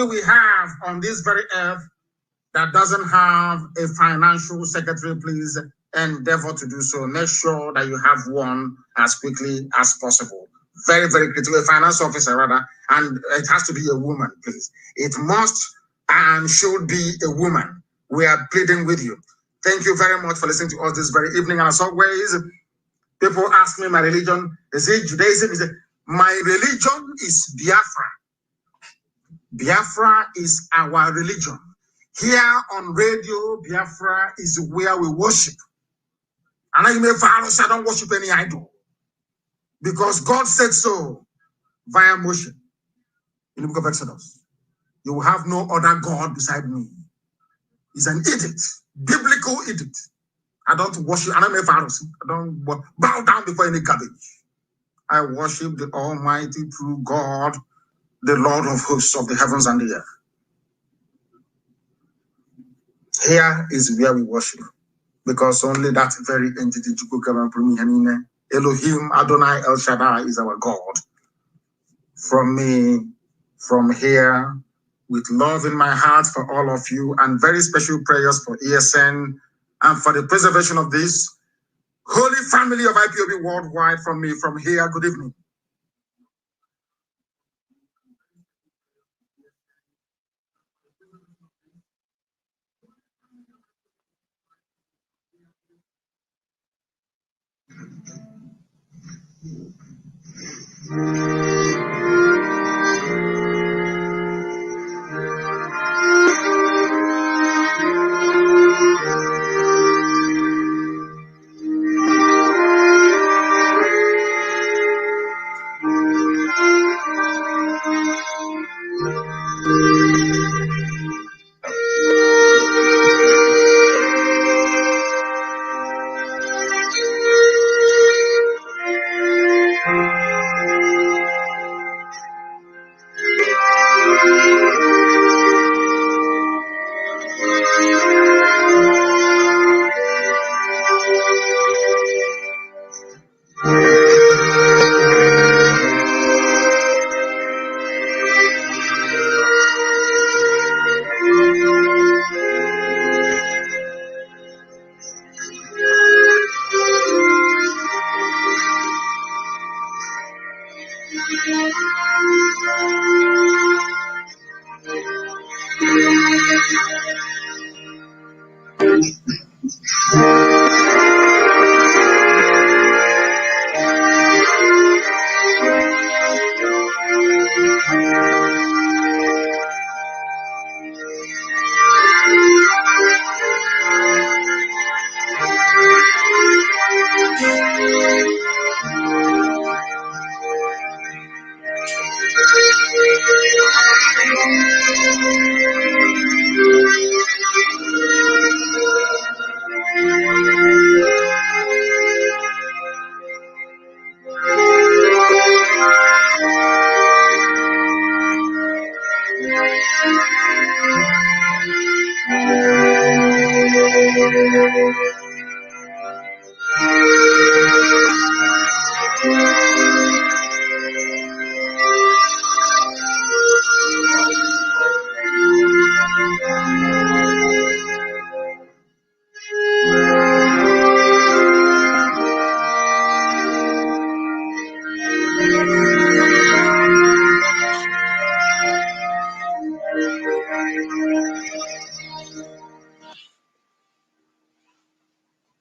Speaker 6: we have on this very earth that doesn't have a financial secretary, please endeavor to do so. Make sure that you have one as quickly as possible. Very, very critical. A finance officer, rather, and it has to be a woman, please. It must and should be a woman. We are pleading with you. Thank you very much for listening to us this very evening. And as always, people ask me my religion. Is it Judaism? Is it? My religion is Biafra. Biafra is our religion. Here on radio, Biafra is where we worship. And I don't worship any idol. Because God said so via Moshe in the book of Exodus. You will have no other God beside me. It's an edict, biblical edict. I don't worship, I don't bow down before any garbage. I worship the Almighty true God, the Lord of hosts of the heavens and the earth. Here is where we worship, because only that very entity, Elohim Adonai El Shaddai, is our God. From me, from here with love in my heart for all of you and very special prayers for ESN and for the preservation of this holy family of IPOB worldwide from me from here. Good evening.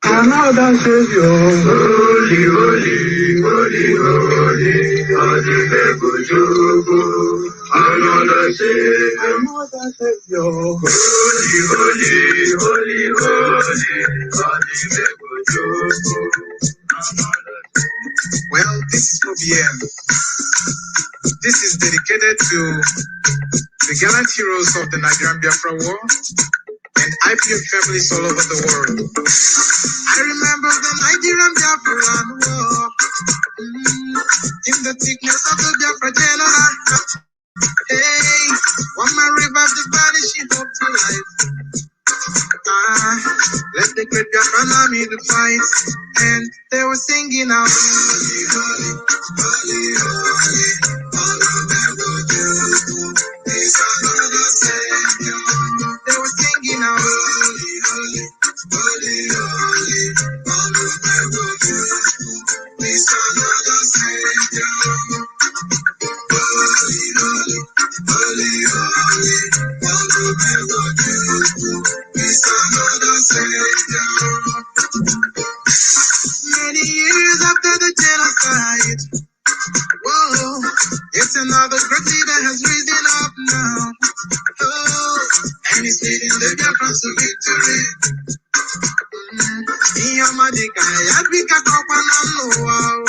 Speaker 2: Another Savior, holy, holy, holy, holy, holy, another Savior, holy, holy, holy,
Speaker 4: Well, this is for BM. This is dedicated to the gallant heroes of the Nigerian Biafra War and IPM families all over the world. I remember the Nigerian Biafra War. In the thickness of the Biafra general. Hey, one man revived the vanishing hope to life. Let the great Biafra army to fight. And they were singing out. Holy, holy, holy, holy, all of them will do. This another Savior. They were singing out. Holy, holy, holy, holy, all of them will do. This another Savior. Holy, holy, holy, holy, all of them will do. This another Savior. Many years after the genocide, whoa, it's another great leader has risen up now. Oh, and he's leading the Biafrans to victory. In your Madika, I pick a cup and I'm no wow.